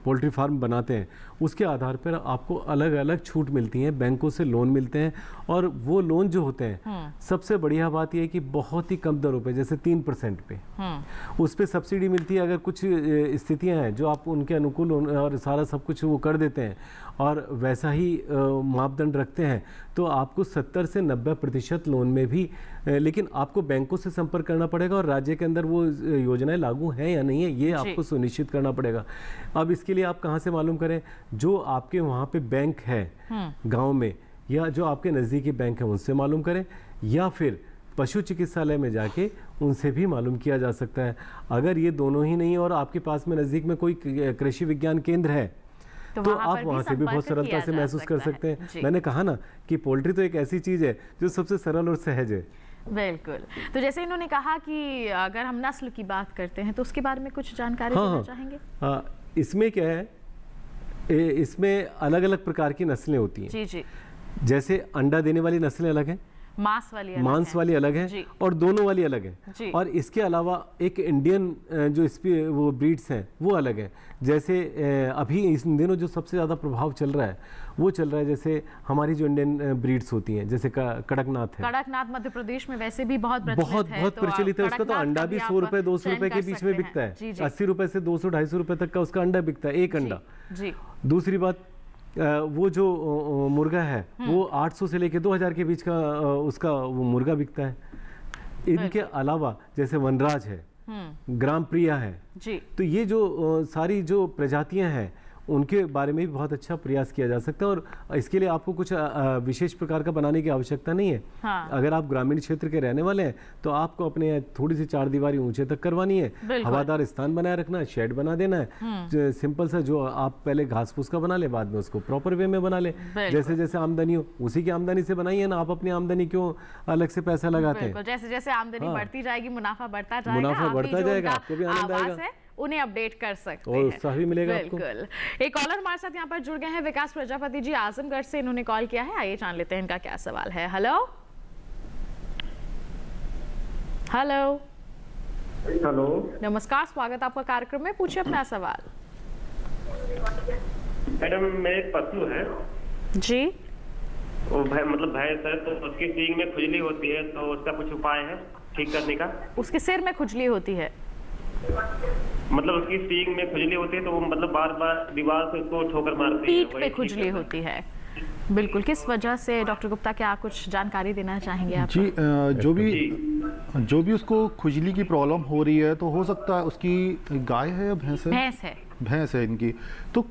पोल्ट्री फार्म बनाते हैं उसके आधार पर आपको अलग अलग छूट मिलती हैं, बैंकों से लोन मिलते हैं। और वो लोन जो होते हैं, सबसे बढ़िया बात यह है कि बहुत ही कम दरों पे, जैसे 3% पे उस पर सब्सिडी मिलती है। अगर कुछ स्थितियां हैं जो आप उनके अनुकूल और सारा सब कुछ वो कर देते हैं और वैसा ही मापदंड रखते हैं तो आपको 70 से 90% लोन में भी, लेकिन आपको बैंकों से संपर्क करना पड़ेगा और राज्य के अंदर वो योजनाएं लागू हैं या नहीं है ये आपको सुनिश्चित करना पड़ेगा। अब इसके लिए आप कहाँ से मालूम करें? जो आपके वहाँ पे बैंक है गांव में या जो आपके नज़दीकी बैंक है उनसे मालूम करें, या फिर पशु चिकित्सालय में जाके उनसे भी मालूम किया जा सकता है। अगर ये दोनों ही नहीं और आपके पास में नज़दीक में कोई कृषि विज्ञान केंद्र है तो आप वहाँ से भी बहुत सरलता से महसूस कर सकते हैं। मैंने कहा ना कि पोल्ट्री तो एक ऐसी चीज़ है जो सबसे सरल और सहज है। बिल्कुल। तो जैसे इन्होंने कहा कि अगर हम नस्ल की बात करते हैं तो उसके बारे में कुछ जानकारी देना चाहेंगे? इसमें क्या है, इसमें अलग अलग प्रकार की नस्लें होती हैं। जी जी। जैसे अंडा देने वाली नस्लें अलग हैं, मांस वाली अलग है और दोनों वाली अलग है। और इसके अलावा एक इंडियन जो वो ब्रीड्स हैं वो अलग है। जैसे अभी इस दिनों जो सबसे ज़्यादा प्रभाव चल रहा है वो चल रहा है, जैसे हमारी जो इंडियन ब्रीड्स होती हैं, जैसे कड़कनाथ है। कड़कनाथ मध्य प्रदेश में वैसे भी बहुत प्रचलित है। उसका तो अंडा भी 100 रुपए 200 रुपए के बीच में बिकता है। 80 रुपए से 200-250 रुपए तक का उसका अंडा बिकता है, एक अंडा। दूसरी बात, वो जो मुर्गा है वो 800 से लेके 2000 के बीच का उसका वो मुर्गा बिकता है। इनके अलावा जैसे वनराज है, ग्राम प्रिया है, तो ये जो सारी जो प्रजातियां हैं उनके बारे में भी बहुत अच्छा प्रयास किया जा सकता है। और इसके लिए आपको कुछ विशेष प्रकार का बनाने की आवश्यकता नहीं है। अगर आप ग्रामीण क्षेत्र के रहने वाले हैं तो आपको अपने थोड़ी सी 4 दीवारी ऊंचे तक करवानी है, हवादार स्थान बनाए रखना है, शेड बना देना है, सिंपल सा जो आप पहले घास फूस का बना ले, बाद में उसको प्रॉपर वे में बना ले। जैसे जैसे आमदनी हो उसी की आमदनी से बनाइए ना, आप अपनी आमदनी क्यों अलग से पैसा लगाते हैं? जैसे जैसे आमदनी बढ़ती जाएगी, मुनाफा बढ़ता जाएगा, आपको भी आनंद आएगा, उन्हें अपडेट कर सकते और हैं। उत्साह भी मिलेगा आपको। बिल्कुल। एक कॉलर हमारे साथ यहाँ पर जुड़ गए हैं, विकास प्रजापति जी आजमगढ़ से, इन्होंने कॉल किया है। आइए जान लेते हैं इनका क्या सवाल है। हेलो हेलो हेलो, नमस्कार, स्वागत आपका कार्यक्रम में, पूछिए अपना सवाल। मैडम, मेरे पशु है जी, वो मतलब भैंस है, तो उसकी सींग में खुजली होती है, तो उसका कुछ उपाय है ठीक करने का? उसके सिर में खुजली होती है? मतलब उसकी सींग में खुजली होती है तो वो मतलब बार बार दीवार से उसको ठोकर मारती है, पीठ पे खुजली होती है। बिल्कुल, किस वजह से? डॉक्टर गुप्ता, क्या कुछ जानकारी देना चाहेंगे आप? जी, जो भी उसको खुजली की प्रॉब्लम हो रही है तो हो सकता है उसकी गाय है या भैंस है? भैंस है इनकी। तो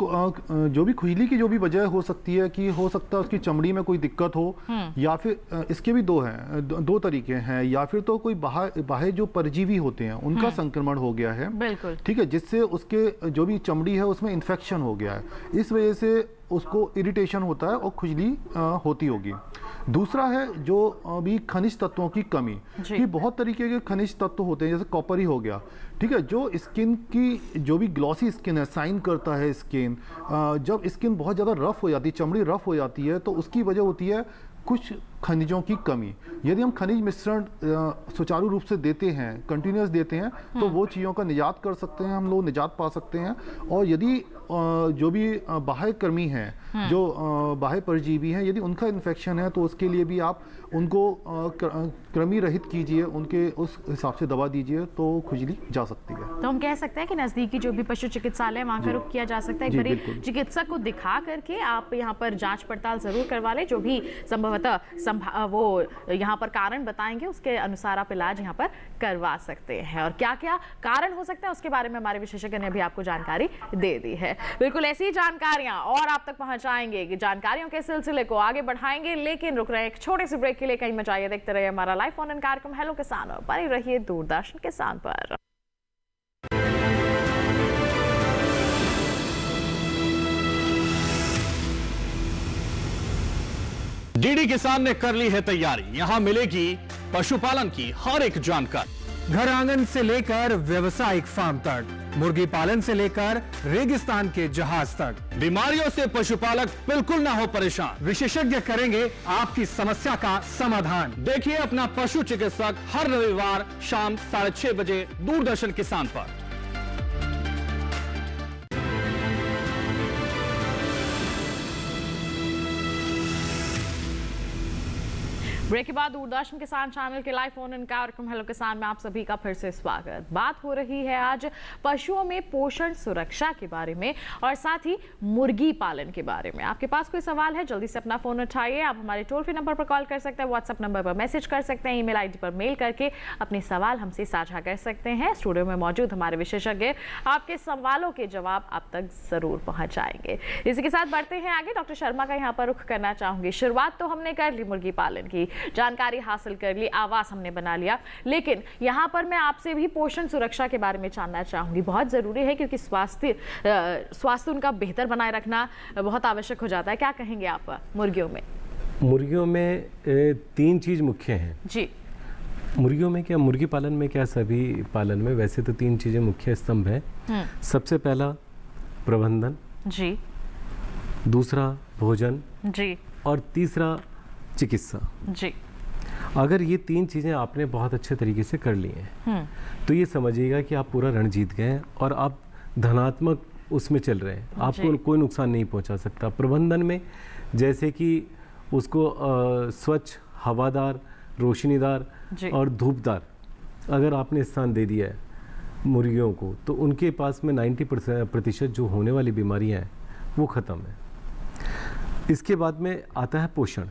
जो भी खुजली की जो भी वजह हो सकती है कि हो सकता है उसकी चमड़ी में कोई दिक्कत हो, या फिर इसके भी दो तरीके हैं, या फिर तो कोई बाह्य जो परजीवी होते हैं उनका संक्रमण हो गया है, बिल्कुल ठीक है, जिससे उसके जो भी चमड़ी है उसमें इन्फेक्शन हो गया है, इस वजह से उसको इरिटेशन होता है और खुजली होती होगी। दूसरा है जो अभी खनिज तत्वों की कमी, कि बहुत तरीके के खनिज तत्व होते हैं, जैसे कॉपर ही हो गया, ठीक है, जो स्किन की जो भी ग्लॉसी स्किन है, साइन करता है स्किन, जब स्किन बहुत ज़्यादा रफ हो जाती है, चमड़ी रफ हो जाती है, तो उसकी वजह होती है कुछ खनिजों की कमी। यदि हम खनिज मिश्रण सुचारू रूप से देते हैं, कंटिन्यूस देते हैं, तो वो चीज़ों का निजात कर सकते हैं, हम लोग निजात पा सकते हैं। और यदि जो भी बाह्य कृमि हैं, जो बाह्य परजीवी हैं, यदि उनका इन्फेक्शन है तो उसके लिए भी आप उनको कृमि रहित कीजिए, उनके उस हिसाब से दवा दीजिए तो खुजली जा सकती है। तो हम कह सकते हैं कि नज़दीकी जो भी पशु चिकित्सालय वहाँ का रुख किया जा सकता है। एक बारी चिकित्सक को दिखा करके आप यहाँ पर जांच पड़ताल जरूर करवा लें, जो भी संभवतः वो यहाँ पर कारण बताएंगे उसके अनुसार आप इलाज यहाँ पर करवा सकते हैं। और क्या क्या कारण हो सकते हैं उसके बारे में हमारे विशेषज्ञ ने भी आपको जानकारी दे दी है। बिल्कुल ऐसी ही जानकारियां और आप तक पहुंचाएंगे कि जानकारियों के सिलसिले को आगे बढ़ाएंगे, लेकिन रुक रहे हैं एक छोटे से ब्रेक के लिए। कहीं मत जाइए, देखते रहिए हमारा लाइव फोन इन कार्यक्रम हेलो किसान और बने रहिए दूरदर्शन किसान पर। डीडी किसान ने कर ली है तैयारी, यहां मिलेगी पशुपालन की हर एक जानकारी, घर आंगन से लेकर व्यवसायिक फार्म तक, मुर्गी पालन से लेकर रेगिस्तान के जहाज तक। बीमारियों से पशुपालक बिल्कुल ना हो परेशान, विशेषज्ञ करेंगे आपकी समस्या का समाधान। देखिए अपना पशु चिकित्सक हर रविवार शाम 6:30 बजे दूरदर्शन किसान पर। ब्रेक के बाद दूरदर्शन किसान चैनल के लाइव फोन इन कार्यक्रम हेलो किसान में आप सभी का फिर से स्वागत। बात हो रही है आज पशुओं में पोषण सुरक्षा के बारे में और साथ ही मुर्गी पालन के बारे में। आपके पास कोई सवाल है जल्दी से अपना फोन उठाइए। आप हमारे टोल फ्री नंबर पर कॉल कर सकते हैं, व्हाट्सएप नंबर पर मैसेज कर सकते हैं, ईमेल आईडी पर मेल करके अपने सवाल हमसे साझा कर सकते हैं। स्टूडियो में मौजूद हमारे विशेषज्ञ आपके सवालों के जवाब आप तक जरूर पहुंचाएंगे। इसी के साथ बढ़ते हैं आगे। डॉक्टर शर्मा का यहाँ पर रुख करना चाहूंगी। शुरुआत तो हमने कर ली मुर्गी पालन की, जानकारी हासिल कर ली, आवास हमने बना लिया, लेकिन यहाँ पर मैं आपसे भी पोषण सुरक्षा के बारे में जानना चाहूंगी। बहुत जरूरी है क्योंकि स्वास्थ्य उनका बेहतर बनाए रखना बहुत आवश्यक हो जाता है। क्या कहेंगे आप मुर्गियों में? मुर्गियों में 3 चीज मुख्य हैं जी। मुर्गियों में क्या, मुर्गी पालन में क्या, सभी पालन में वैसे तो 3 चीजें मुख्य स्तंभ हैं। सबसे पहला प्रबंधन जी, दूसरा भोजन जी, और तीसरा चिकित्सा जी। अगर ये 3 चीजें आपने बहुत अच्छे तरीके से कर ली हैं तो ये समझिएगा कि आप पूरा रण जीत गए हैं और आप धनात्मक उसमें चल रहे हैं, आपको कोई नुकसान नहीं पहुंचा सकता। प्रबंधन में जैसे कि उसको स्वच्छ, हवादार, रोशनीदार और धूपदार अगर आपने स्थान दे दिया है मुर्गियों को, तो उनके पास में 90% जो होने वाली बीमारियां हैं वो ख़त्म है। इसके बाद में आता है पोषण।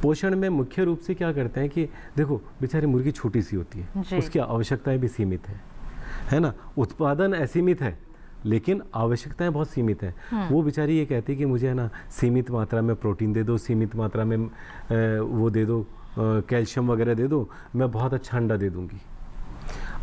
पोषण में मुख्य रूप से क्या करते हैं कि देखो बेचारी मुर्गी छोटी सी होती है, उसकी आवश्यकताएं भी सीमित है ना, उत्पादन असीमित है लेकिन आवश्यकताएं बहुत सीमित हैं। वो बेचारी ये कहती है कि मुझे है ना सीमित मात्रा में प्रोटीन दे दो, सीमित मात्रा में वो दे दो, कैल्शियम वगैरह दे दो, मैं बहुत अच्छा अंडा दे दूंगी।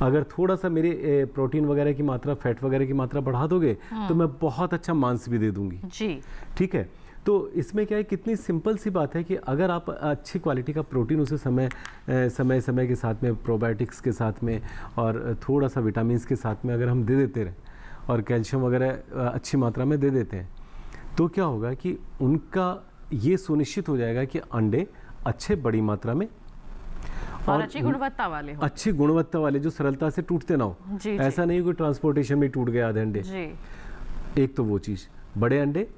अगर थोड़ा सा मेरे प्रोटीन वगैरह की मात्रा, फैट वगैरह की मात्रा बढ़ा दोगे तो मैं बहुत अच्छा मांस भी दे दूंगी जी। ठीक है, तो इसमें क्या है, कितनी सिंपल सी बात है कि अगर आप अच्छी क्वालिटी का प्रोटीन उसे समय के साथ में, प्रोबायोटिक्स के साथ में और थोड़ा सा विटामिन्स के साथ में अगर हम दे देते रहें और कैल्शियम वगैरह अच्छी मात्रा में दे देते हैं, तो क्या होगा कि उनका ये सुनिश्चित हो जाएगा कि अंडे अच्छे बड़ी मात्रा में और अच्छी गुणवत्ता वाले हो, अच्छी गुणवत्ता वाले जो सरलता से टूटते ना हो। ऐसा नहीं कोई ट्रांसपोर्टेशन में टूट गए आधे अंडे। एक तो वो चीज़, बड़े अंडे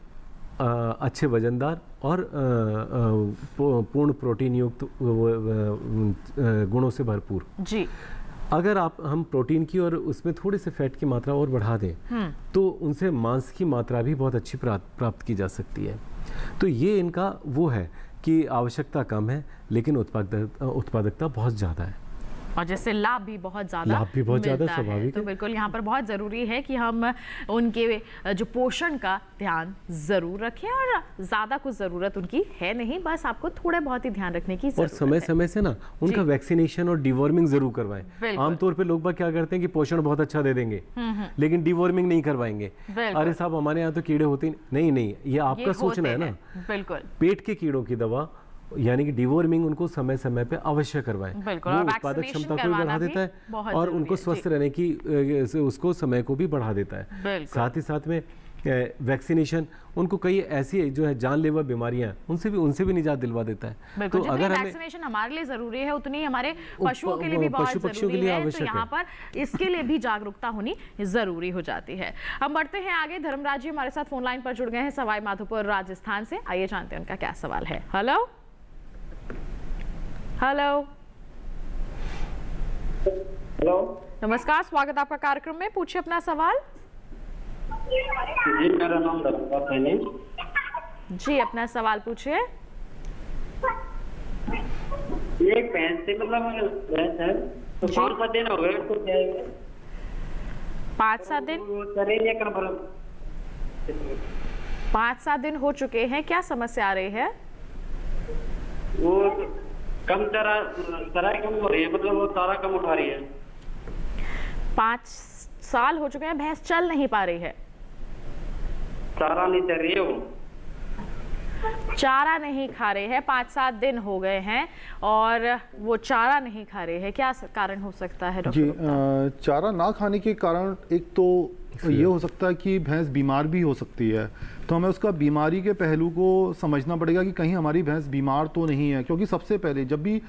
अच्छे वजनदार और पूर्ण प्रोटीन युक्त गुणों से भरपूर जी। अगर हम प्रोटीन की और उसमें थोड़े से फैट की मात्रा और बढ़ा दें तो उनसे मांस की मात्रा भी बहुत अच्छी प्राप्त की जा सकती है। तो ये इनका वो है कि आवश्यकता कम है लेकिन उत्पादकता बहुत ज़्यादा है और जैसे लाभ भी बहुत ज़्यादा स्वाभाविक है। तो बिल्कुल यहाँ पर बहुत ज़रूरी है कि हम उनके जो पोषण का ध्यान ज़रूर रखें और ज़्यादा कुछ ज़रूरत उनकी है नहीं, बस आपको थोड़े बहुत ही ध्यान रखने की ज़रूरत है। और समय से ना उनका वैक्सीनेशन और डिवॉर्मिंग ज़रूर करवाएं। आमतौर पे लोग क्या करते हैं कि पोषण बहुत अच्छा दे देंगे लेकिन डिवॉर्मिंग नहीं करवाएंगे। अरे साहब हमारे यहाँ तो कीड़े होते नहीं, ये आपका सोचना है ना। बिल्कुल, पेट के कीड़ों की दवा यानी कि डिवॉर्मिंग उनको समय समय पे अवश्य करवाएं। वो उत्पादक क्षमता को भी बढ़ा देता है और उनको स्वस्थ रहने की उसको समय को भी बढ़ा देता है। साथ ही साथ में वैक्सीनेशन, उनको कई ऐसी जो है जानलेवा बीमारियां उनसे भी निजात दिलवा देता है। बिल्कुल, तो अगर वैक्सीनेशन हमारे लिए जरूरी है उतनी हमारे पशुओं के लिए भी बहुत जरूरी है, तो यहाँ पर इसके लिए भी जागरूकता होनी जरूरी हो जाती है। हम बढ़ते हैं आगे। धर्मराज जी हमारे साथ फोन लाइन पर जुड़ गए हैं सवाई माधोपुर राजस्थान से। आइए जानते हैं उनका क्या सवाल है। हेलो हेलो हेलो, नमस्कार, स्वागत आपका कार्यक्रम में। पूछिए अपना सवाल। जी मेरा नाम धर्मराज है। जी अपना सवाल पूछिए। ये भैंस से भैंस है तो 5-7 दिन हो गए तो क्या है? 5-7 दिन? 5-7 दिन हो चुके हैं, क्या समस्या आ रही है? वो कम चराई कम हो रही है, मतलब वो चारा कम उठा रही है। 5 साल हो चुके हैं, भैंस चल नहीं पा रही है। चारा नहीं चल रही है, वो चारा नहीं खा रहे हैं। 5-7 दिन हो गए हैं और वो चारा नहीं खा रहे हैं, क्या कारण हो सकता है डॉक्टर? जी चारा ना खाने के कारण एक तो ये हो सकता है कि भैंस बीमार भी हो सकती है, तो हमें उसका बीमारी के पहलू को समझना पड़ेगा कि कहीं हमारी भैंस बीमार तो नहीं है। क्योंकि सबसे पहले जब भी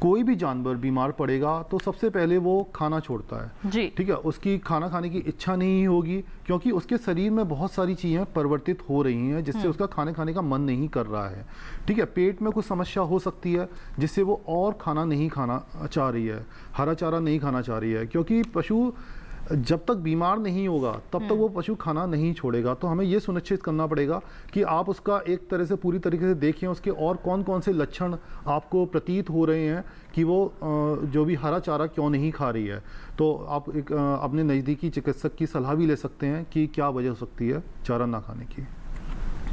कोई भी जानवर बीमार पड़ेगा तो सबसे पहले वो खाना छोड़ता है जी। ठीक है, उसकी खाना खाने की इच्छा नहीं होगी क्योंकि उसके शरीर में बहुत सारी चीज़ें परिवर्तित हो रही हैं जिससे उसका खाने खाने का मन नहीं कर रहा है। ठीक है, पेट में कुछ समस्या हो सकती है जिससे वो और खाना नहीं खाना चाह रही है, हरा चारा नहीं खाना चाह रही है। क्योंकि पशु जब तक बीमार नहीं होगा तब तक वो पशु खाना नहीं छोड़ेगा। तो हमें ये सुनिश्चित करना पड़ेगा कि आप उसका एक तरह से पूरी तरीके से देखें उसके और कौन कौन से लक्षण आपको प्रतीत हो रहे हैं कि वो जो भी हरा चारा क्यों नहीं खा रही है। तो आप एक अपने नज़दीकी चिकित्सक की सलाह भी ले सकते हैं कि क्या वजह हो सकती है चारा ना खाने की।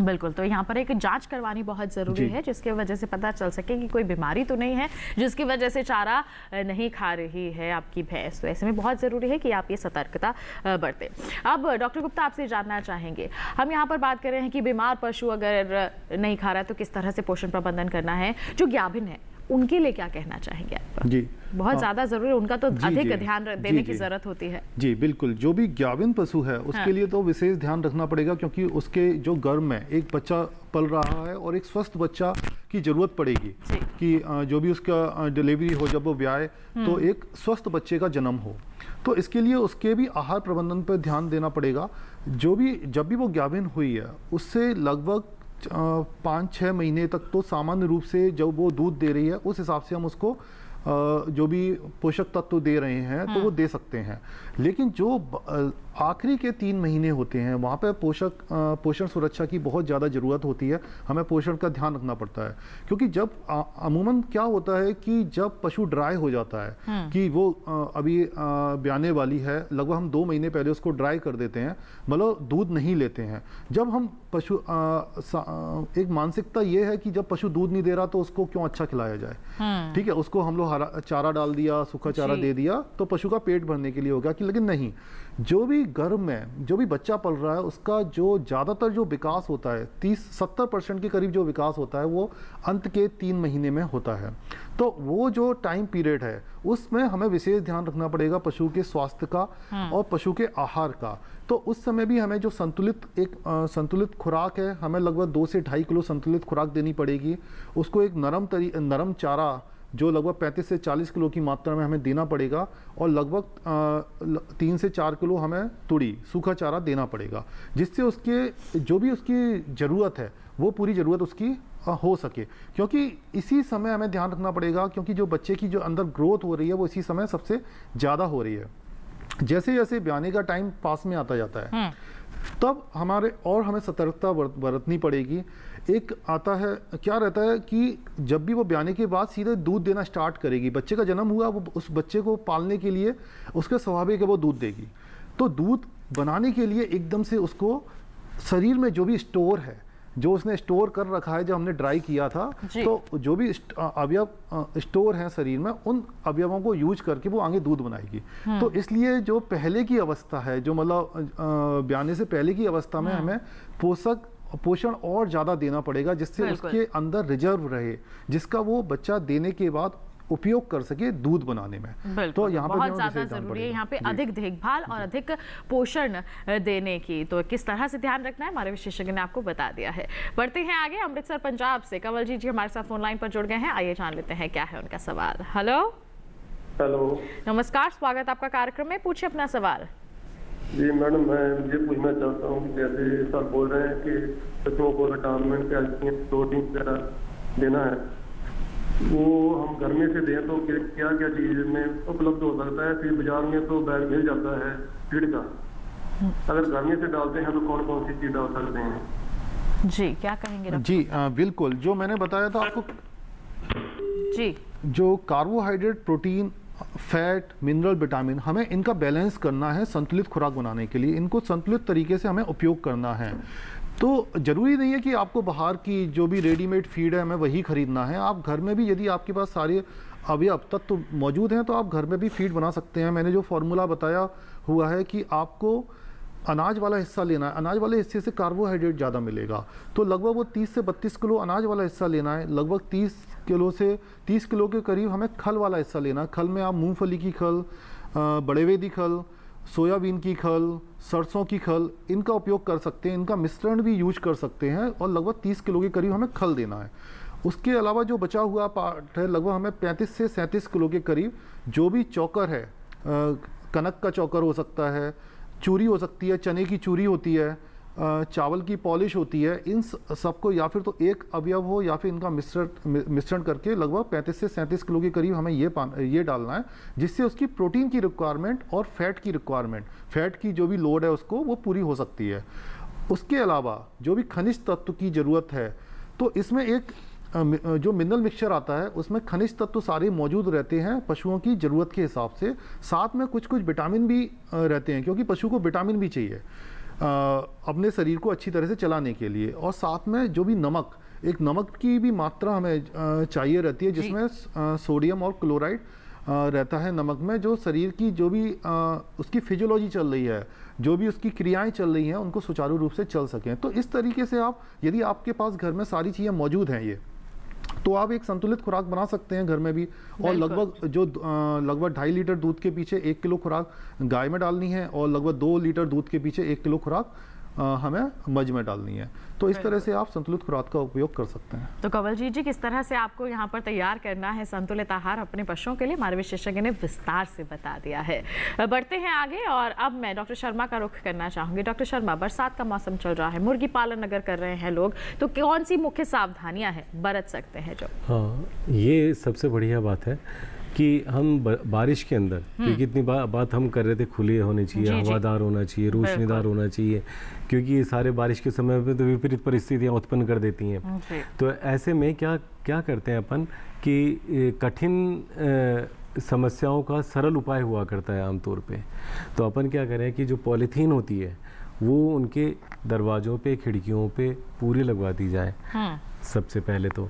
बिल्कुल, तो यहाँ पर एक जांच करवानी बहुत ज़रूरी है जिसके वजह से पता चल सके कि कोई बीमारी तो नहीं है जिसकी वजह से चारा नहीं खा रही है आपकी भैंस। तो ऐसे में बहुत ज़रूरी है कि आप ये सतर्कता बरतें। अब डॉक्टर गुप्ता आपसे जानना चाहेंगे, हम यहाँ पर बात कर रहे हैं कि बीमार पशु अगर नहीं खा रहा है तो किस तरह से पोषण प्रबंधन करना है। जो गाभिन है उनके लिए क्या कहना चाहेंगे आप? जी बहुत ज़्यादा ज़रूरी है, उनका तो अधिक ध्यान देने की जी। ज़रूरत होती है। जी बिल्कुल, जो भी गाभिन पशु है उसके लिए तो विशेष ध्यान रखना पड़ेगा क्योंकि उसके जो गर्भ में एक बच्चा पल रहा है और एक स्वस्थ बच्चा की जरूरत पड़ेगी कि जो भी उसका डिलीवरी हो, जब वो ब्याए तो एक स्वस्थ बच्चे का जन्म हो। तो इसके लिए उसके भी आहार प्रबंधन पर ध्यान देना पड़ेगा। जब भी वो गाभिन हुई है उससे लगभग 5-6 महीने तक तो सामान्य रूप से जब वो दूध दे रही है उस हिसाब से हम उसको जो भी पोषक तत्व दे रहे हैं तो वो दे सकते हैं। लेकिन जो आखिरी के 3 महीने होते हैं वहाँ पे पोषण सुरक्षा की बहुत ज़्यादा ज़रूरत होती है, हमें पोषण का ध्यान रखना पड़ता है। क्योंकि जब अमूमन क्या होता है कि जब पशु ड्राई हो जाता है कि वो अभी ब्याने वाली है, लगभग हम 2 महीने पहले उसको ड्राई कर देते हैं, मतलब दूध नहीं लेते हैं। जब हम पशु एक मानसिकता ये है कि जब पशु दूध नहीं दे रहा तो उसको क्यों अच्छा खिलाया जाए। ठीक है, उसको हम लोग हरा चारा डाल दिया, सूखा चारा दे दिया तो पशु का पेट भरने के लिए होगा कि, लेकिन नहीं, जो भी गर्भ में जो भी बच्चा पल रहा है उसका जो ज़्यादातर जो विकास होता है 30-70% के करीब जो विकास होता है वो अंत के 3 महीने में होता है। तो वो जो टाइम पीरियड है उसमें हमें विशेष ध्यान रखना पड़ेगा पशु के स्वास्थ्य का और पशु के आहार का। तो उस समय भी हमें जो संतुलित खुराक है, हमें लगभग 2 से 2.5 किलो संतुलित खुराक देनी पड़ेगी। उसको एक नरम चारा जो लगभग 35 से 40 किलो की मात्रा में हमें देना पड़ेगा और लगभग 3 से 4 किलो हमें तुड़ी सूखा चारा देना पड़ेगा, जिससे उसके जो भी उसकी ज़रूरत है वो पूरी ज़रूरत उसकी हो सके। क्योंकि इसी समय हमें ध्यान रखना पड़ेगा क्योंकि जो बच्चे की जो अंदर ग्रोथ हो रही है वो इसी समय सबसे ज़्यादा हो रही है। जैसे जैसे ब्याने का टाइम पास में आता जाता है तब हमें सतर्कता बरतनी पड़ेगी। एक आता है, क्या रहता है कि जब भी वो ब्याने के बाद सीधे दूध देना स्टार्ट करेगी, बच्चे का जन्म हुआ, वो उस बच्चे को पालने के लिए उसका स्वाभाविक है वो दूध देगी। तो दूध बनाने के लिए एकदम से उसको शरीर में जो भी स्टोर है, जो उसने स्टोर कर रखा है, जब हमने ड्राई किया था तो जो भी अवयव स्टोर हैं शरीर में, उन अवयवों को यूज करके वो आगे दूध बनाएगी। तो इसलिए जो पहले की अवस्था है, जो मतलब ब्याने से पहले की अवस्था में हमें पोषण और ज़्यादा देना पड़ेगा जिससे उसके अंदर रिजर्व रहे, जिसका वो बच्चा देने के बाद उपयोग कर सके दूध बनाने में। तो यहाँ पे बहुत ज़्यादा ज़रूरी है यहाँ पे अधिक देखभाल और अधिक पोषण देने की। तो किस तरह से ध्यान रखना है हमारे विशेषज्ञ ने आपको बता दिया है। बढ़ते हैं आगे, अमृतसर पंजाब से कंवलजीत जी हमारे साथ फोन लाइन पर जुड़ गए हैं। आइए जान लेते हैं क्या है उनका सवाल। हेलो नमस्कार, स्वागत आपका कार्यक्रम में, पूछिए अपना सवाल। जी मैडम, मैं ये पूछना चाहता हूँ कि जैसे सर बोल रहे हैं कि बच्चों को विटामिन कैल्शियम प्रोटीन वगैरह देना है, वो हम घर में से दें तो क्या क्या चीज में उपलब्ध हो सकता है? फिर बाजार में तो बैग मिल जाता है फीड का, अगर घर में से डालते हैं तो कौन कौन सी चीज डाल सकते हैं? जी क्या कहेंगे? जी बिल्कुल, जो मैंने बताया था आपको जी, जो carbohydrate, protein, fat, mineral, vitamin, हमें इनका बैलेंस करना है संतुलित खुराक बनाने के लिए। इनको संतुलित तरीके से हमें उपयोग करना है। तो ज़रूरी नहीं है कि आपको बाहर की जो भी रेडीमेड फीड है हमें वही खरीदना है। आप घर में भी यदि आपके पास सारे अवयव तत्व तो मौजूद हैं तो आप घर में भी फीड बना सकते हैं। मैंने जो फॉर्मूला बताया हुआ है कि आपको अनाज वाला हिस्सा लेना है, अनाज वाले हिस्से से कार्बोहाइड्रेट ज़्यादा मिलेगा, तो लगभग वो 30 से 32 किलो अनाज वाला हिस्सा लेना है। लगभग 30 किलो से 30 किलो के करीब हमें खल वाला हिस्सा लेना है। खल में आप मूंगफली की खल, बड़ेवेदी खल, सोयाबीन की खल, सरसों की खल, इनका उपयोग कर सकते हैं। इनका मिश्रण भी यूज कर सकते हैं और लगभग 30 किलो के करीब हमें खल देना है। उसके अलावा जो बचा हुआ पार्ट है लगभग हमें 35 से 37 किलो के करीब जो भी चोकर है, कनक का चोकर हो सकता है, चूरी हो सकती है, चने की चूरी होती है, चावल की पॉलिश होती है, इन सबको या फिर तो एक अवयव हो या फिर इनका मिश्रण करके लगभग 35 से 37 किलो के करीब हमें ये डालना है, जिससे उसकी प्रोटीन की रिक्वायरमेंट और फैट की रिक्वायरमेंट, फैट की जो भी लोड है उसको वो पूरी हो सकती है। उसके अलावा जो भी खनिज तत्व की ज़रूरत है, तो इसमें एक जो मिनरल मिक्सचर आता है उसमें खनिज तत्व सारे मौजूद रहते हैं पशुओं की ज़रूरत के हिसाब से। साथ में कुछ कुछ विटामिन भी रहते हैं, क्योंकि पशु को विटामिन भी चाहिए अपने शरीर को अच्छी तरह से चलाने के लिए। और साथ में जो भी नमक, एक नमक की भी मात्रा हमें चाहिए रहती है, जिसमें सोडियम और क्लोराइड रहता है नमक में, जो शरीर की जो भी उसकी फिजियोलॉजी चल रही है, जो भी उसकी क्रियाएं चल रही हैं, उनको सुचारू रूप से चल सकें। तो इस तरीके से आप, यदि आपके पास घर में सारी चीज़ें मौजूद हैं, ये तो आप एक संतुलित खुराक बना सकते हैं घर में भी। और लगभग 2.5 लीटर दूध के पीछे 1 किलो खुराक गाय में डालनी है और लगभग 2 लीटर दूध के पीछे 1 किलो खुराक हमें मज में डालनी है। तो इस तरह से आप संतुलित खुराक का उपयोग कर सकते हैं। तो कंवलजीत जी, किस तरह से आपको यहाँ पर तैयार करना है संतुलित आहार अपने पशुओं के लिए, हमारे विशेषज्ञ ने विस्तार से बता दिया है। बढ़ते हैं आगे और अब मैं डॉक्टर शर्मा का रुख करना चाहूँगी। डॉक्टर शर्मा, बरसात का मौसम चल रहा है, मुर्गी पालन अगर कर रहे हैं लोग, तो कौन सी मुख्य सावधानियाँ हैं बरत सकते हैं जो? हाँ, ये सबसे बढ़िया बात है कि हम बारिश के अंदर, क्योंकि इतनी बात हम कर रहे थे, खुली होनी चाहिए, हवादार होना चाहिए, रोशनीदार होना चाहिए, क्योंकि ये सारे बारिश के समय पे तो विपरीत परिस्थितियाँ उत्पन्न कर देती हैं। तो ऐसे में क्या करते हैं अपन कि कठिन समस्याओं का सरल उपाय हुआ करता है आमतौर पे। तो अपन क्या करें कि जो पॉलीथीन होती है वो उनके दरवाज़ों पे, खिड़कियों पे पूरी लगवा दी जाए सबसे पहले। तो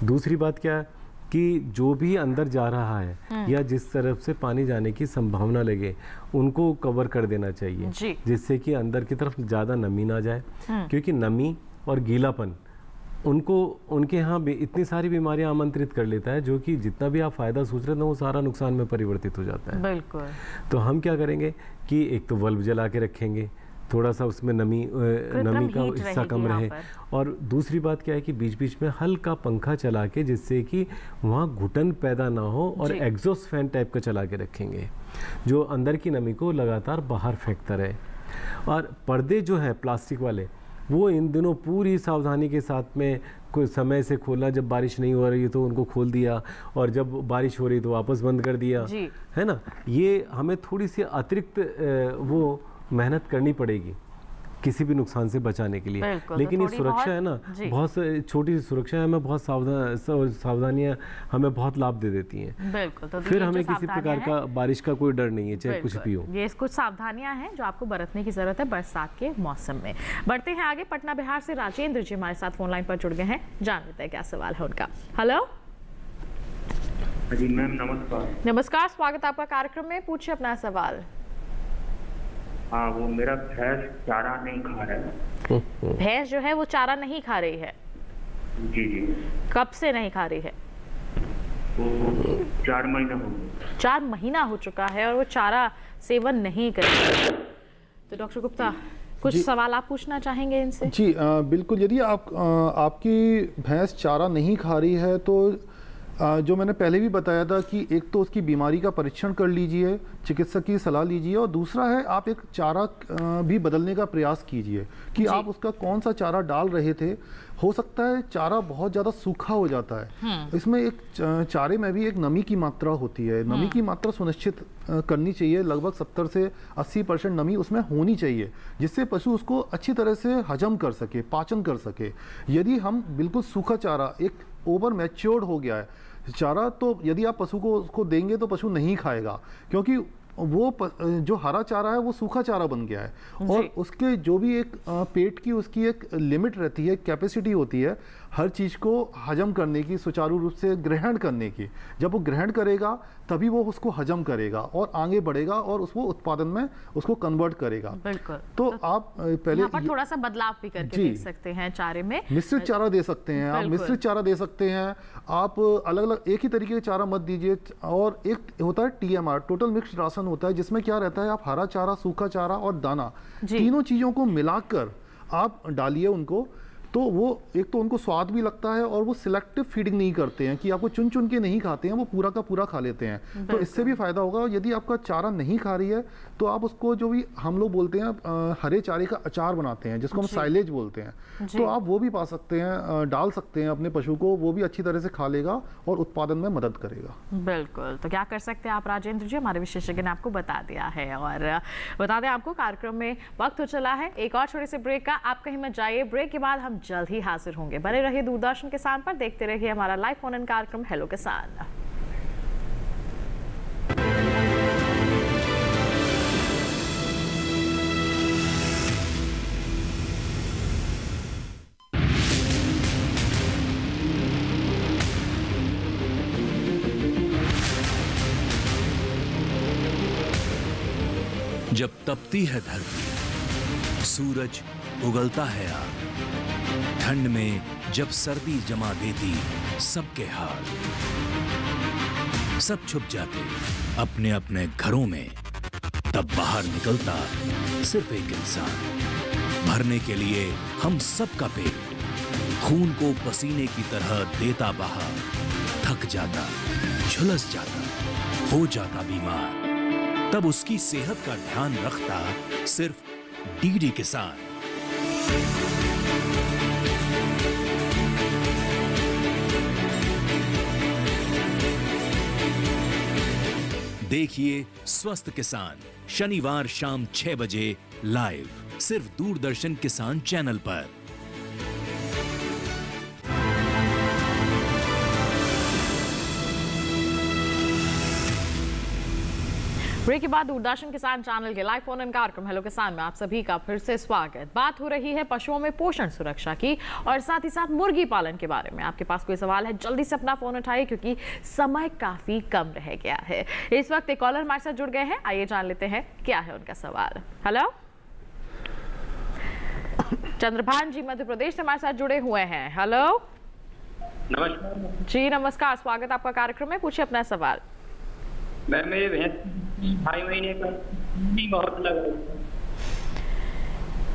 दूसरी बात क्या है कि जो भी अंदर जा रहा है या जिस तरफ से पानी जाने की संभावना लगे, उनको कवर कर देना चाहिए, जिससे कि अंदर की तरफ ज़्यादा नमी ना जाए। क्योंकि नमी और गीलापन उनके यहाँ भी इतनी सारी बीमारियां आमंत्रित कर लेता है, जो कि जितना भी आप फ़ायदा सोच रहे थे वो सारा नुकसान में परिवर्तित हो जाता है। बिल्कुल। तो हम क्या करेंगे कि एक तो बल्ब जला के रखेंगे, थोड़ा सा उसमें नमी का हिस्सा कम रहे, और दूसरी बात क्या है कि बीच बीच में हल्का पंखा चला के, जिससे कि वहाँ घुटन पैदा ना हो, और एग्जॉस्ट फैन टाइप का चला के रखेंगे जो अंदर की नमी को लगातार बाहर फेंकता रहे। और पर्दे जो हैं प्लास्टिक वाले, वो इन दिनों पूरी सावधानी के साथ में कोई समय से खोलना, जब बारिश नहीं हो रही तो उनको खोल दिया, और जब बारिश हो रही तो वापस बंद कर दिया, है ना। ये हमें थोड़ी सी अतिरिक्त वो मेहनत करनी पड़ेगी किसी भी नुकसान से बचाने के लिए। लेकिन ये सुरक्षा है ना, बहुत छोटी सी सुरक्षा है, हमें बहुत सावधानियां हमें बहुत लाभ दे देती हैं। बिल्कुल। तो फिर हमें किसी प्रकार का बारिश का कोई डर नहीं है, चाहे कुछ भी हो। ये कुछ सावधानियां हैं जो आपको बरतने की जरूरत है बरसात के मौसम में। बढ़ते हैं आगे, पटना बिहार से राजेंद्र जी हमारे साथ फोन लाइन पर जुड़ गए हैं, जान लेते हैं क्या सवाल है उनका। हेलो जी मैम, नमस्कार। नमस्कार, स्वागत आपका कार्यक्रम में, पूछिए अपना सवाल। हाँ, वो मेरा भैंस चारा नहीं खा रहा है। भैंस जो है वो चारा नहीं खा रही है? जी। कब से नहीं खा रही है? वो 4 महीना हो गया। 4 महीना हो चुका है और वो चारा सेवन नहीं करेंगे। तो डॉक्टर गुप्ता, कुछ सवाल आप पूछना चाहेंगे इनसे? जी बिल्कुल। यदि आपकी भैंस चारा नहीं खा रही है तो जो मैंने पहले भी बताया था कि एक तो उसकी बीमारी का परीक्षण कर लीजिए, चिकित्सक की सलाह लीजिए, और दूसरा है आप एक चारा भी बदलने का प्रयास कीजिए कि आप उसका कौन सा चारा डाल रहे थे। हो सकता है चारा बहुत ज़्यादा सूखा हो जाता है, इसमें एक चारे में भी एक नमी की मात्रा होती है। नमी की मात्रा सुनिश्चित करनी चाहिए, लगभग 70 से 80% नमी उसमें होनी चाहिए, जिससे पशु उसको अच्छी तरह से हजम कर सके, पाचन कर सके। यदि हम बिल्कुल सूखा चारा, एक ओवर मैच्योर्ड हो गया है चारा, तो यदि आप पशु को उसको देंगे तो पशु नहीं खाएगा, क्योंकि वो जो हरा चारा है वो सूखा चारा बन गया है। और उसके जो भी एक पेट की उसकी एक लिमिट रहती है, कैपेसिटी होती है हर चीज़ को हजम करने की, सुचारू रूप से ग्रहण करने की। जब वो ग्रहण करेगा तभी वो उसको हजम करेगा और आगे बढ़ेगा और उसको उत्पादन में उसको कन्वर्ट करेगा। बिल्कुल। तो आप पहले यहाँ पर थोड़ा सा बदलाव भी करके देख सकते हैं चारे में। मिश्रित चारा दे सकते हैं आप, मिश्रित चारा दे सकते हैं आप। अलग अलग एक ही तरीके का चारा मत दीजिए। और एक होता है TMR, टोटल मिक्स्ड राशन होता है, जिसमें क्या रहता है, आप हरा चारा, सूखा चारा और दाना, तीनों चीज़ों को मिलाकर आप डालिए उनको। तो वो एक तो उनको स्वाद भी लगता है और वो सिलेक्टिव फीडिंग नहीं करते हैं कि आपको चुन चुन के नहीं खाते हैं, वो पूरा का पूरा खा लेते हैं। तो इससे भी फायदा होगा। यदि आपका चारा नहीं खा रही है तो आप उसको, जो भी हम लोग बोलते हैं हरे चारे का अचार बनाते हैं, जिसको हम साइलेज बोलते हैं, तो आप वो भी पा सकते हैं, डाल सकते हैं अपने पशु को, वो भी अच्छी तरह से खा लेगा और उत्पादन में मदद करेगा। बिल्कुल। तो क्या कर सकते हैं आप राजेंद्र जी, हमारे विशेषज्ञ ने आपको बता दिया है। और बता दें आपको, कार्यक्रम में वक्त हो चला है एक और छोटे से ब्रेक का। आप कहीं मत जाइए, ब्रेक के बाद हम जल्द ही हाजिर होंगे। बने रहिए दूरदर्शन किसान पर, देखते रहिए हमारा लाइव फोन इन कार्यक्रम हेलो किसान। जब तपती है धरती, सूरज उगलता है आग, ठंड में जब सर्दी जमा देती सबके हाल, सब छुप जाते अपने अपने घरों में, तब बाहर निकलता सिर्फ एक इंसान, भरने के लिए हम सबका पेट, खून को पसीने की तरह देता बहा, थक जाता, झुलस जाता, हो जाता बीमार, तब उसकी सेहत का ध्यान रखता सिर्फ DD किसान। देखिए स्वस्थ किसान शनिवार शाम 6 बजे लाइव, सिर्फ दूरदर्शन किसान चैनल पर। ब्रेक के बाद दूरदर्शन किसान चैनल के लाइव फोन इन कार्यक्रम हेलो किसान में आप सभी का फिर से स्वागत। बात हो रही है पशुओं में पोषण सुरक्षा की और साथ ही साथ मुर्गी पालन के बारे में। आपके पास कोई सवाल है, जल्दी से अपना फोन उठाइए क्योंकि समय काफी कम रह गया है। इस वक्त एक कॉलर हमारे साथ जुड़ गए हैं, आइए जान लेते हैं क्या है उनका सवाल। हेलो, चंद्रभान जी मध्य प्रदेश से हमारे साथ जुड़े हुए हैं। हेलो, नमस्कार जी नमस्कार, स्वागत आपका कार्यक्रम में, पूछिए अपना सवाल। मैं मेरे भैंस 2.5 महीने का बहुत लग रही है।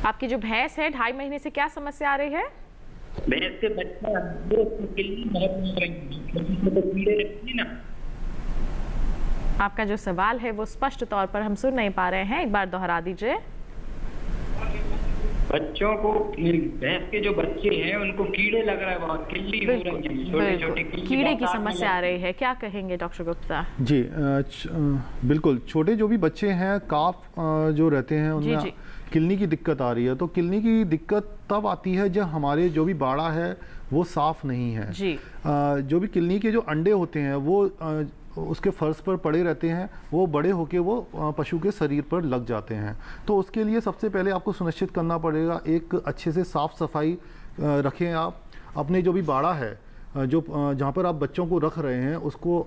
आपकी जो भैंस है 2.5 महीने से क्या समस्या आ रही है? भैंस के बच्चा कीड़े लगते हैं ना। आपका जो सवाल है वो स्पष्ट तौर पर हम सुन नहीं पा रहे हैं, एक बार दोहरा दीजिए। बच्चों को, भैंस के जो बच्चे हैं उनको कीड़े लग रहा है, बहुत किल्ली हो रही है, छोटे छोटे कीड़े की समस्या आ रही है, क्या कहेंगे डॉक्टर गुप्ता? जी बिल्कुल, छोटे जो भी बच्चे हैं, काफ जो रहते हैं उनमें किलनी की दिक्कत आ रही है। तो किलनी की दिक्कत तब आती है जब हमारे जो भी बाड़ा है वो साफ नहीं है जी। जो भी किलनी के जो अंडे होते हैं वो उसके फर्श पर पड़े रहते हैं, वो बड़े होके वो पशु के शरीर पर लग जाते हैं। तो उसके लिए सबसे पहले आपको सुनिश्चित करना पड़ेगा, एक अच्छे से साफ सफाई रखें आप। अपने जो भी बाड़ा है, जो जहाँ पर आप बच्चों को रख रहे हैं, उसको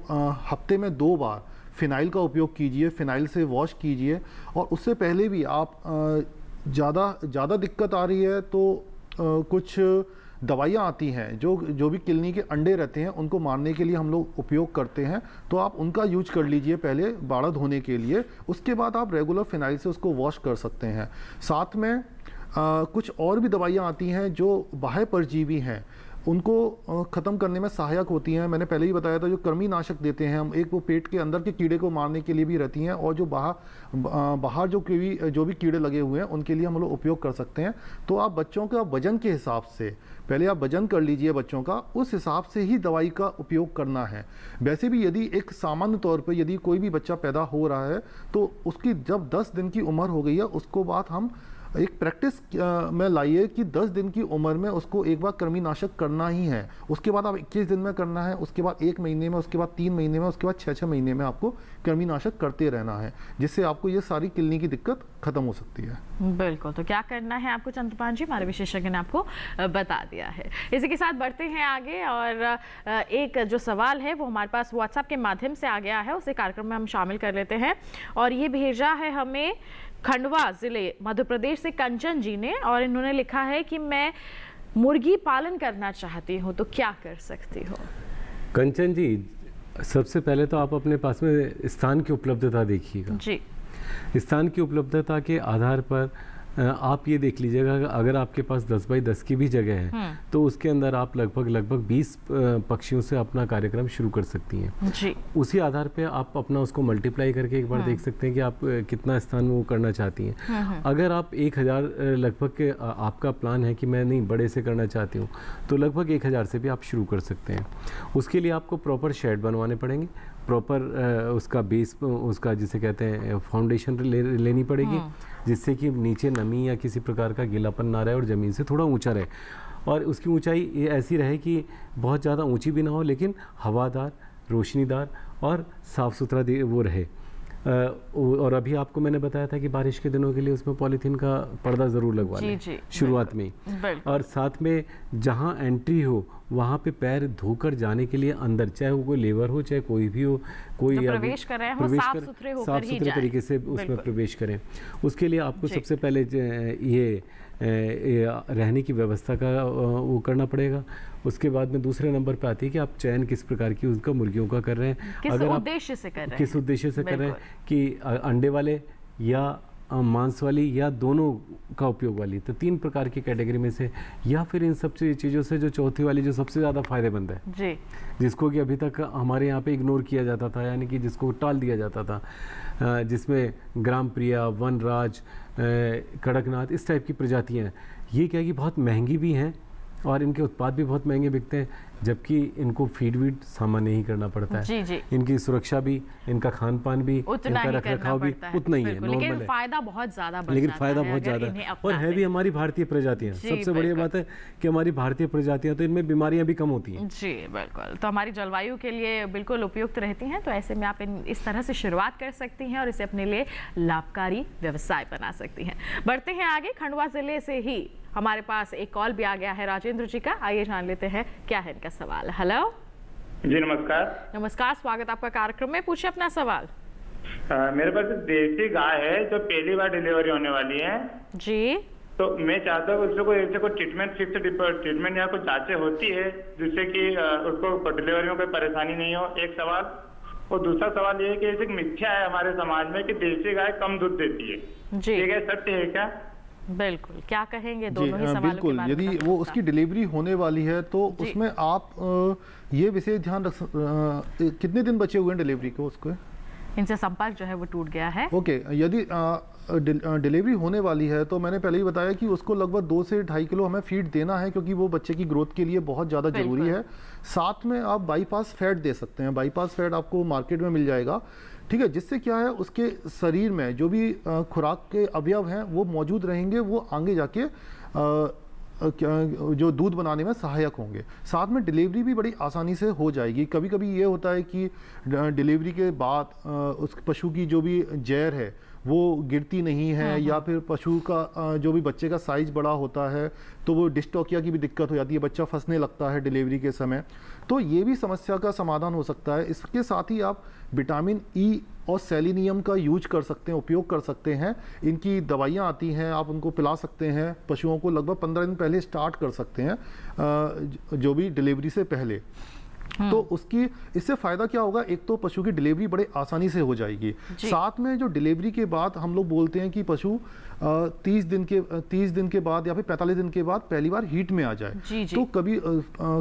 हफ्ते में 2 बार फिनाइल का उपयोग कीजिए, फिनाइल से वॉश कीजिए। और उससे पहले भी आप ज़्यादा दिक्कत आ रही है तो कुछ दवाइयाँ आती हैं जो भी किलनी के अंडे रहते हैं उनको मारने के लिए हम लोग उपयोग करते हैं, तो आप उनका यूज कर लीजिए पहले बाड़ा धोने के लिए। उसके बाद आप रेगुलर फिनाइल से उसको वॉश कर सकते हैं। साथ में कुछ और भी दवाइयाँ आती हैं जो बाह्य परजीवी हैं उनको ख़त्म करने में सहायक होती हैं। मैंने पहले ही बताया था, जो कृमिनाशक देते हैं हम, एक वो पेट के अंदर के कीड़े को मारने के लिए भी रहती हैं, और जो बाहर जो भी कीड़े लगे हुए हैं उनके लिए हम लोग उपयोग कर सकते हैं। तो आप बच्चों का वजन के हिसाब से पहले आप वजन कर लीजिए बच्चों का, उस हिसाब से ही दवाई का उपयोग करना है। वैसे भी यदि एक सामान्य तौर पर यदि कोई भी बच्चा पैदा हो रहा है तो उसकी जब 10 दिन की उम्र हो गई है उसको बाद हम एक प्रैक्टिस में लाइए कि 10 दिन की उम्र में उसको एक बार कृमिनाशक करना ही है। उसके बाद आप 21 दिन में करना है, उसके बाद 1 महीने में, उसके बाद 3 महीने में, उसके बाद 6-6 महीने में आपको कृमिनाशक करते रहना है, जिससे आपको ये सारी किलनी की दिक्कत खत्म हो सकती है। बिल्कुल, तो क्या करना है आपको चंद्रपाल जी, हमारे विशेषज्ञ ने आपको बता दिया है। इसी के साथ बढ़ते हैं आगे, और एक जो सवाल है वो हमारे पास व्हाट्सएप के माध्यम से आ गया है, उसे कार्यक्रम में हम शामिल कर लेते हैं। और ये भेजा है हमें खंडवा जिले मध्य प्रदेश से कंचन जी ने, और इन्होंने लिखा है कि मैं मुर्गी पालन करना चाहती हूँ, तो क्या कर सकती हो? कंचन जी, सबसे पहले तो आप अपने पास में स्थान की उपलब्धता देखिएगा जी। स्थान की उपलब्धता के आधार पर आप ये देख लीजिएगा, अगर आपके पास 10 बाई 10 की भी जगह है तो उसके अंदर आप लगभग 20 पक्षियों से अपना कार्यक्रम शुरू कर सकती हैं जी। उसी आधार पे आप अपना उसको मल्टीप्लाई करके एक बार देख सकते हैं कि आप कितना स्थान वो करना चाहती हैं। अगर आप 1000 लगभग के आपका प्लान है कि मैं नहीं बड़े से करना चाहती हूँ, तो लगभग 1000 से भी आप शुरू कर सकते हैं। उसके लिए आपको प्रॉपर शेड बनवाने पड़ेंगे, प्रॉपर उसका बेस, उसका जिसे कहते हैं फाउंडेशन लेनी पड़ेगी, जिससे कि नीचे नमी या किसी प्रकार का गीलापन ना रहे और ज़मीन से थोड़ा ऊंचा रहे, और उसकी ऊंचाई ऐसी रहे कि बहुत ज़्यादा ऊंची भी ना हो लेकिन हवादार, रोशनीदार और साफ़ सुथरा वो रहे। और अभी आपको मैंने बताया था कि बारिश के दिनों के लिए उसमें पॉलीथीन का पर्दा ज़रूर लगवा लें शुरुआत में ही। और साथ में जहाँ एंट्री हो वहाँ पे पैर धोकर जाने के लिए अंदर, चाहे वो कोई लेबर हो चाहे कोई भी हो, कोई प्रवेश कर रहे हैं, साफ सुथरे तरीके से उसमें प्रवेश करें। उसके लिए आपको सबसे पहले ये रहने की व्यवस्था का वो करना पड़ेगा। उसके बाद में दूसरे नंबर पे आती है कि आप चयन किस प्रकार की उसका मुर्गियों का कर रहे हैं, किस उद्देश्य से कर रहे हैं, किस उद्देश्य से कर रहे हैं, कि अंडे वाले या मांस वाली या दोनों का उपयोग वाली, तो 3 प्रकार की कैटेगरी में से, या फिर इन सब चीज़ों से जो चौथी वाली जो सबसे ज़्यादा फायदेमंद है जी, जिसको कि अभी तक हमारे यहाँ पे इग्नोर किया जाता था, यानी कि जिसको टाल दिया जाता था, जिसमें ग्राम प्रिया, वनराज, कड़कनाथ, इस टाइप की प्रजातियाँ हैं। ये क्या कि बहुत महंगी भी हैं और इनके उत्पाद भी बहुत महंगे बिकते हैं, जबकि इनको फीड सामान्य ही करना पड़ता है। जी जी। इनकी सुरक्षा भी, इनका खान पान भी, इनका रखरखाव भी उतना ही है, लेकिन फायदा बहुत ज़्यादा, लेकिन फायदा बहुत ज़्यादा है, और है भी हमारी भारतीय प्रजातियाँ। सबसे बढ़िया बात है कि हमारी भारतीय प्रजातियाँ, तो इनमें बीमारियाँ भी कम होती हैं। जी बिल्कुल, तो हमारी जलवायु के लिए बिल्कुल उपयुक्त रहती हैं, तो ऐसे में आप इस तरह से शुरुआत कर सकती हैं और इसे अपने लिए लाभकारी व्यवसाय बना सकती हैं। बढ़ते हैं आगे, खंडवा जिले से ही हमारे पास एक कॉल भी आ गया है राजेंद्र जी का, आइए जान लेते हैं क्या है इनका सवाल। हेलो जी, नमस्कार। नमस्कार, स्वागत आपका कार्यक्रम में, पूछिए अपना सवाल। मेरे पास देसी गाय है जो पहली बार डिलीवरी होने वाली है जी, तो मैं चाहता हूँ उसको ऐसे कोई ट्रीटमेंट, फिक्स ट्रीटमेंट या कुछ जांचें होती है जिससे कि उसको डिलीवरी में कोई परेशानी नहीं हो, एक सवाल। और दूसरा सवाल ये है कि ऐसे मिथ्या है हमारे समाज में कि देसी गाय कम दूध देती है, ठीक है, सत्य है क्या? बिल्कुल, क्या कहेंगे दोनों ही सवालों बिल्कुल, के बारे में? यदि वो उसकी डिलीवरी होने वाली है तो उसमें आप ये विशेष ध्यान रख, कितने दिन बचे हुए हैं डिलीवरी को? उसको इनसे संपर्क जो है वो टूट गया है। ओके, यदि डिलीवरी होने वाली है तो मैंने पहले ही बताया कि उसको लगभग 2 से 2.5 किलो हमें फीड देना है, क्योंकि वो बच्चे की ग्रोथ के लिए बहुत ज़्यादा जरूरी है। साथ में आप बाईपास फैट दे सकते हैं, बाईपास फैट आपको मार्केट में मिल जाएगा, ठीक है, जिससे क्या है उसके शरीर में जो भी खुराक के अवयव हैं वो मौजूद रहेंगे, वो आगे जाके जो दूध बनाने में सहायक होंगे। साथ में डिलीवरी भी बड़ी आसानी से हो जाएगी। कभी कभी ये होता है कि डिलीवरी के बाद उस पशु की जो भी जैर है वो गिरती नहीं है, या फिर पशु का जो भी बच्चे का साइज बड़ा होता है तो वो डिस्टोकिया की भी दिक्कत हो जाती है, बच्चा फंसने लगता है डिलीवरी के समय, तो ये भी समस्या का समाधान हो सकता है। इसके साथ ही आप विटामिन ई और सेलेनियम का यूज कर सकते हैं, उपयोग कर सकते हैं। इनकी दवाइयाँ आती हैं, आप उनको पिला सकते हैं पशुओं को, लगभग 15 दिन पहले स्टार्ट कर सकते हैं, जो भी डिलीवरी से पहले। तो उसकी इससे फायदा क्या होगा, एक तो पशु की डिलीवरी बड़े आसानी से हो जाएगी, साथ में जो डिलीवरी के बाद हम लोग बोलते हैं कि पशु 30 दिन के बाद या फिर 45 दिन के बाद पहली बार हीट में आ जाए। तो कभी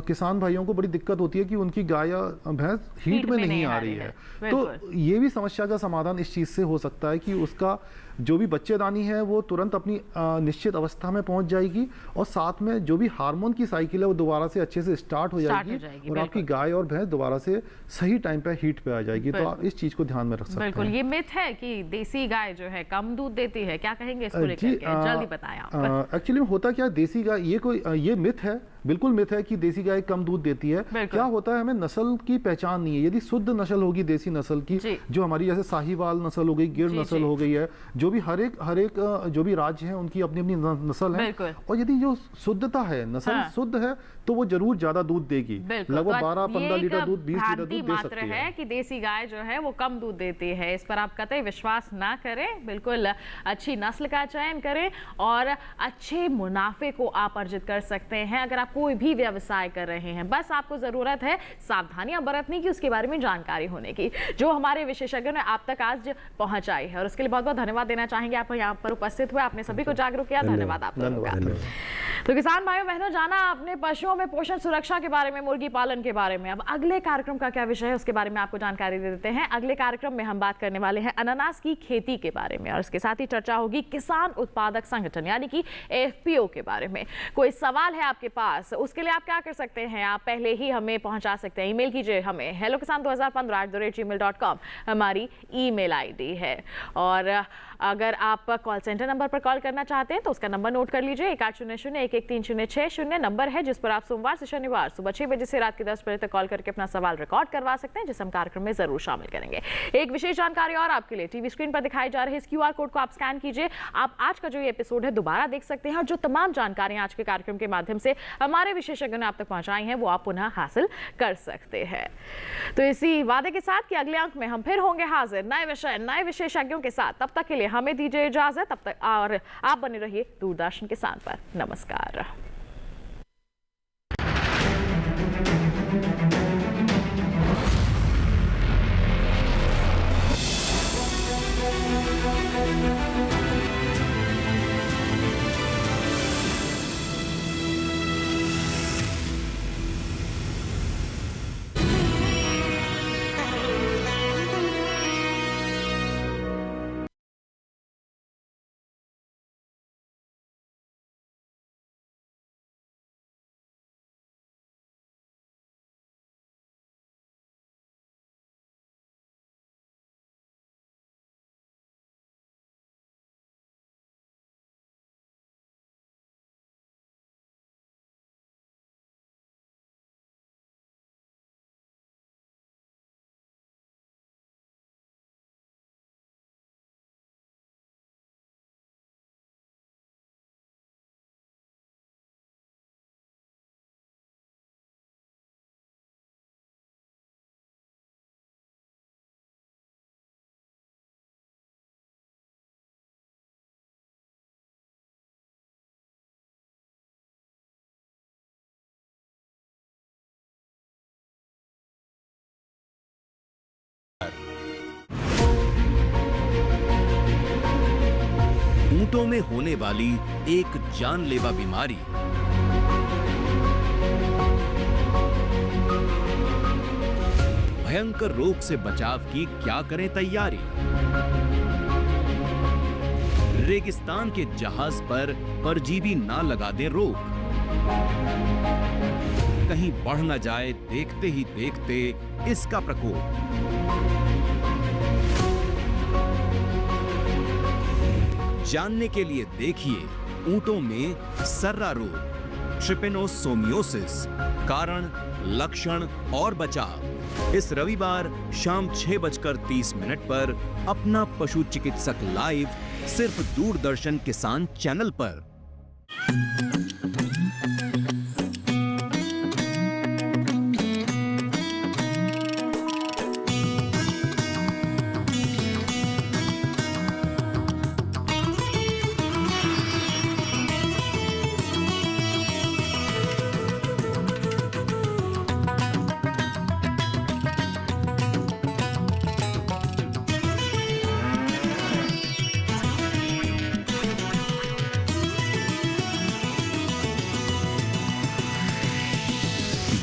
किसान भाइयों को बड़ी दिक्कत होती है कि उनकी गाय या भैंस हीट में नहीं आ रही है, तो ये भी समस्या का समाधान इस चीज से हो सकता है कि उसका जो भी बच्चेदानी है वो तुरंत अपनी निश्चित अवस्था में पहुंच जाएगी, और साथ में जो भी हार्मोन की साइकिल है वो दोबारा से अच्छे से स्टार्ट हो जाएगी और आपकी गाय और भैंस दोबारा से सही टाइम पे हीट पे आ जाएगी। तो आप इस चीज को ध्यान में रख सकते हैं। बिल्कुल, ये मिथ है कि देसी गाय जो है कम दूध देती है, क्या कहेंगे इसको लेकर के? जल्दी बताएं आप। एक्चुअली होता क्या है, देसी गाय ये मिथ है, बिल्कुल मिथ है कि देसी गाय कम दूध देती है। क्या होता है, हमें नस्ल की पहचान नहीं है। यदि शुद्ध नस्ल होगी देसी नस्ल की, जो हमारी जैसे साहिवाल नस्ल हो गई, गिर नस्ल हो गई है, जो भी हर एक जो भी राज्य है उनकी अपनी अपनी नस्ल है, और यदि जो शुद्धता है, नस्ल शुद्ध है, तो वो जरूर ज्यादा दूध देगी, लगभग 12-15 लीटर दूध, 20 लीटर दूध दे सकती है कि देसी गाय जो है वो कम दूध देती है। इस पर आप कतई विश्वास ना करें, बिल्कुल अच्छी नस्ल का चयन करें और अच्छे मुनाफे को आप अर्जित कर सकते हैं अगर आप कोई भी व्यवसाय कर रहे हैं। बस आपको जरूरत है सावधानियां बरतने की, उसके बारे में जानकारी होने की, जो हमारे विशेषज्ञों ने आप तक आज पहुंचाई है, और उसके लिए बहुत बहुत धन्यवाद देना चाहेंगे। आप यहाँ पर उपस्थित हुए, आपने सभी को जागरूक किया, धन्यवाद आप लोगों का। तो किसान भाइयों बहनों, जाना आपने पशुओं में पोषण सुरक्षा के बारे में, मुर्गी पालन के बारे में। अब अगले कार्यक्रम का क्या विषय है उसके बारे में आपको जानकारी दे देते हैं। अगले कार्यक्रम में हम बात करने वाले हैं अनानास की खेती के बारे में, और इसके साथ ही चर्चा होगी किसान उत्पादक संगठन यानी कि एफपीओ के बारे में। कोई सवाल है आपके पास, उसके लिए आप क्या कर सकते हैं, आप पहले ही हमें पहुंचा सकते हैं। ईमेल कीजिए हमें hellokisan2015@gmail.com हमारी ईमेल आईडी है। और अगर आप कॉल सेंटर नंबर पर कॉल करना चाहते हैं तो उसका नंबर नोट कर लीजिए, 1800-113060 नंबर है, जिस पर आप सोमवार से शनिवार सुबह 6 बजे से रात के 10 बजे तक कॉल करके अपना सवाल रिकॉर्ड करवा सकते हैं, जिसे हम कार्यक्रम में जरूर शामिल करेंगे। एक विशेष जानकारी और आपके लिए, टीवी स्क्रीन पर दिखाई जा रहे इस QR कोड को आप स्कैन कीजिए, आप आज का जो ये एपिसोड है दोबारा देख सकते हैं, और जो तमाम जानकारियां आज के कार्यक्रम के माध्यम से हमारे विशेषज्ञों ने आप तक पहुंचाई हैं वो आप पुनः हासिल कर सकते हैं। तो इसी वादे के साथ कि अगले अंक में हम फिर होंगे हाजिर नए विषय नए विशेषज्ञों के साथ, तब तक के लिए हमें दीजिए इजाजत, तब तक और आप बने रहिए दूरदर्शन किसान पर। नमस्कार। ऊंटों में होने वाली एक जानलेवा बीमारी भयंकर रोग से बचाव की क्या करें तैयारी। रेगिस्तान के जहाज पर परजीवी ना लगा दें रोक, कहीं बढ़ न जाए देखते ही देखते इसका प्रकोप। जानने के लिए देखिए ऊंटों में सर्रा रोग, ट्रिपेनोसोमियोसिस, कारण लक्षण और बचाव इस रविवार शाम 6:30 पर अपना पशु चिकित्सक लाइव सिर्फ दूरदर्शन किसान चैनल पर।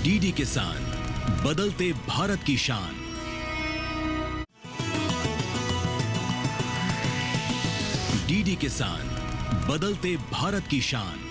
डीडी किसान, बदलते भारत की शान। डीडी किसान, बदलते भारत की शान।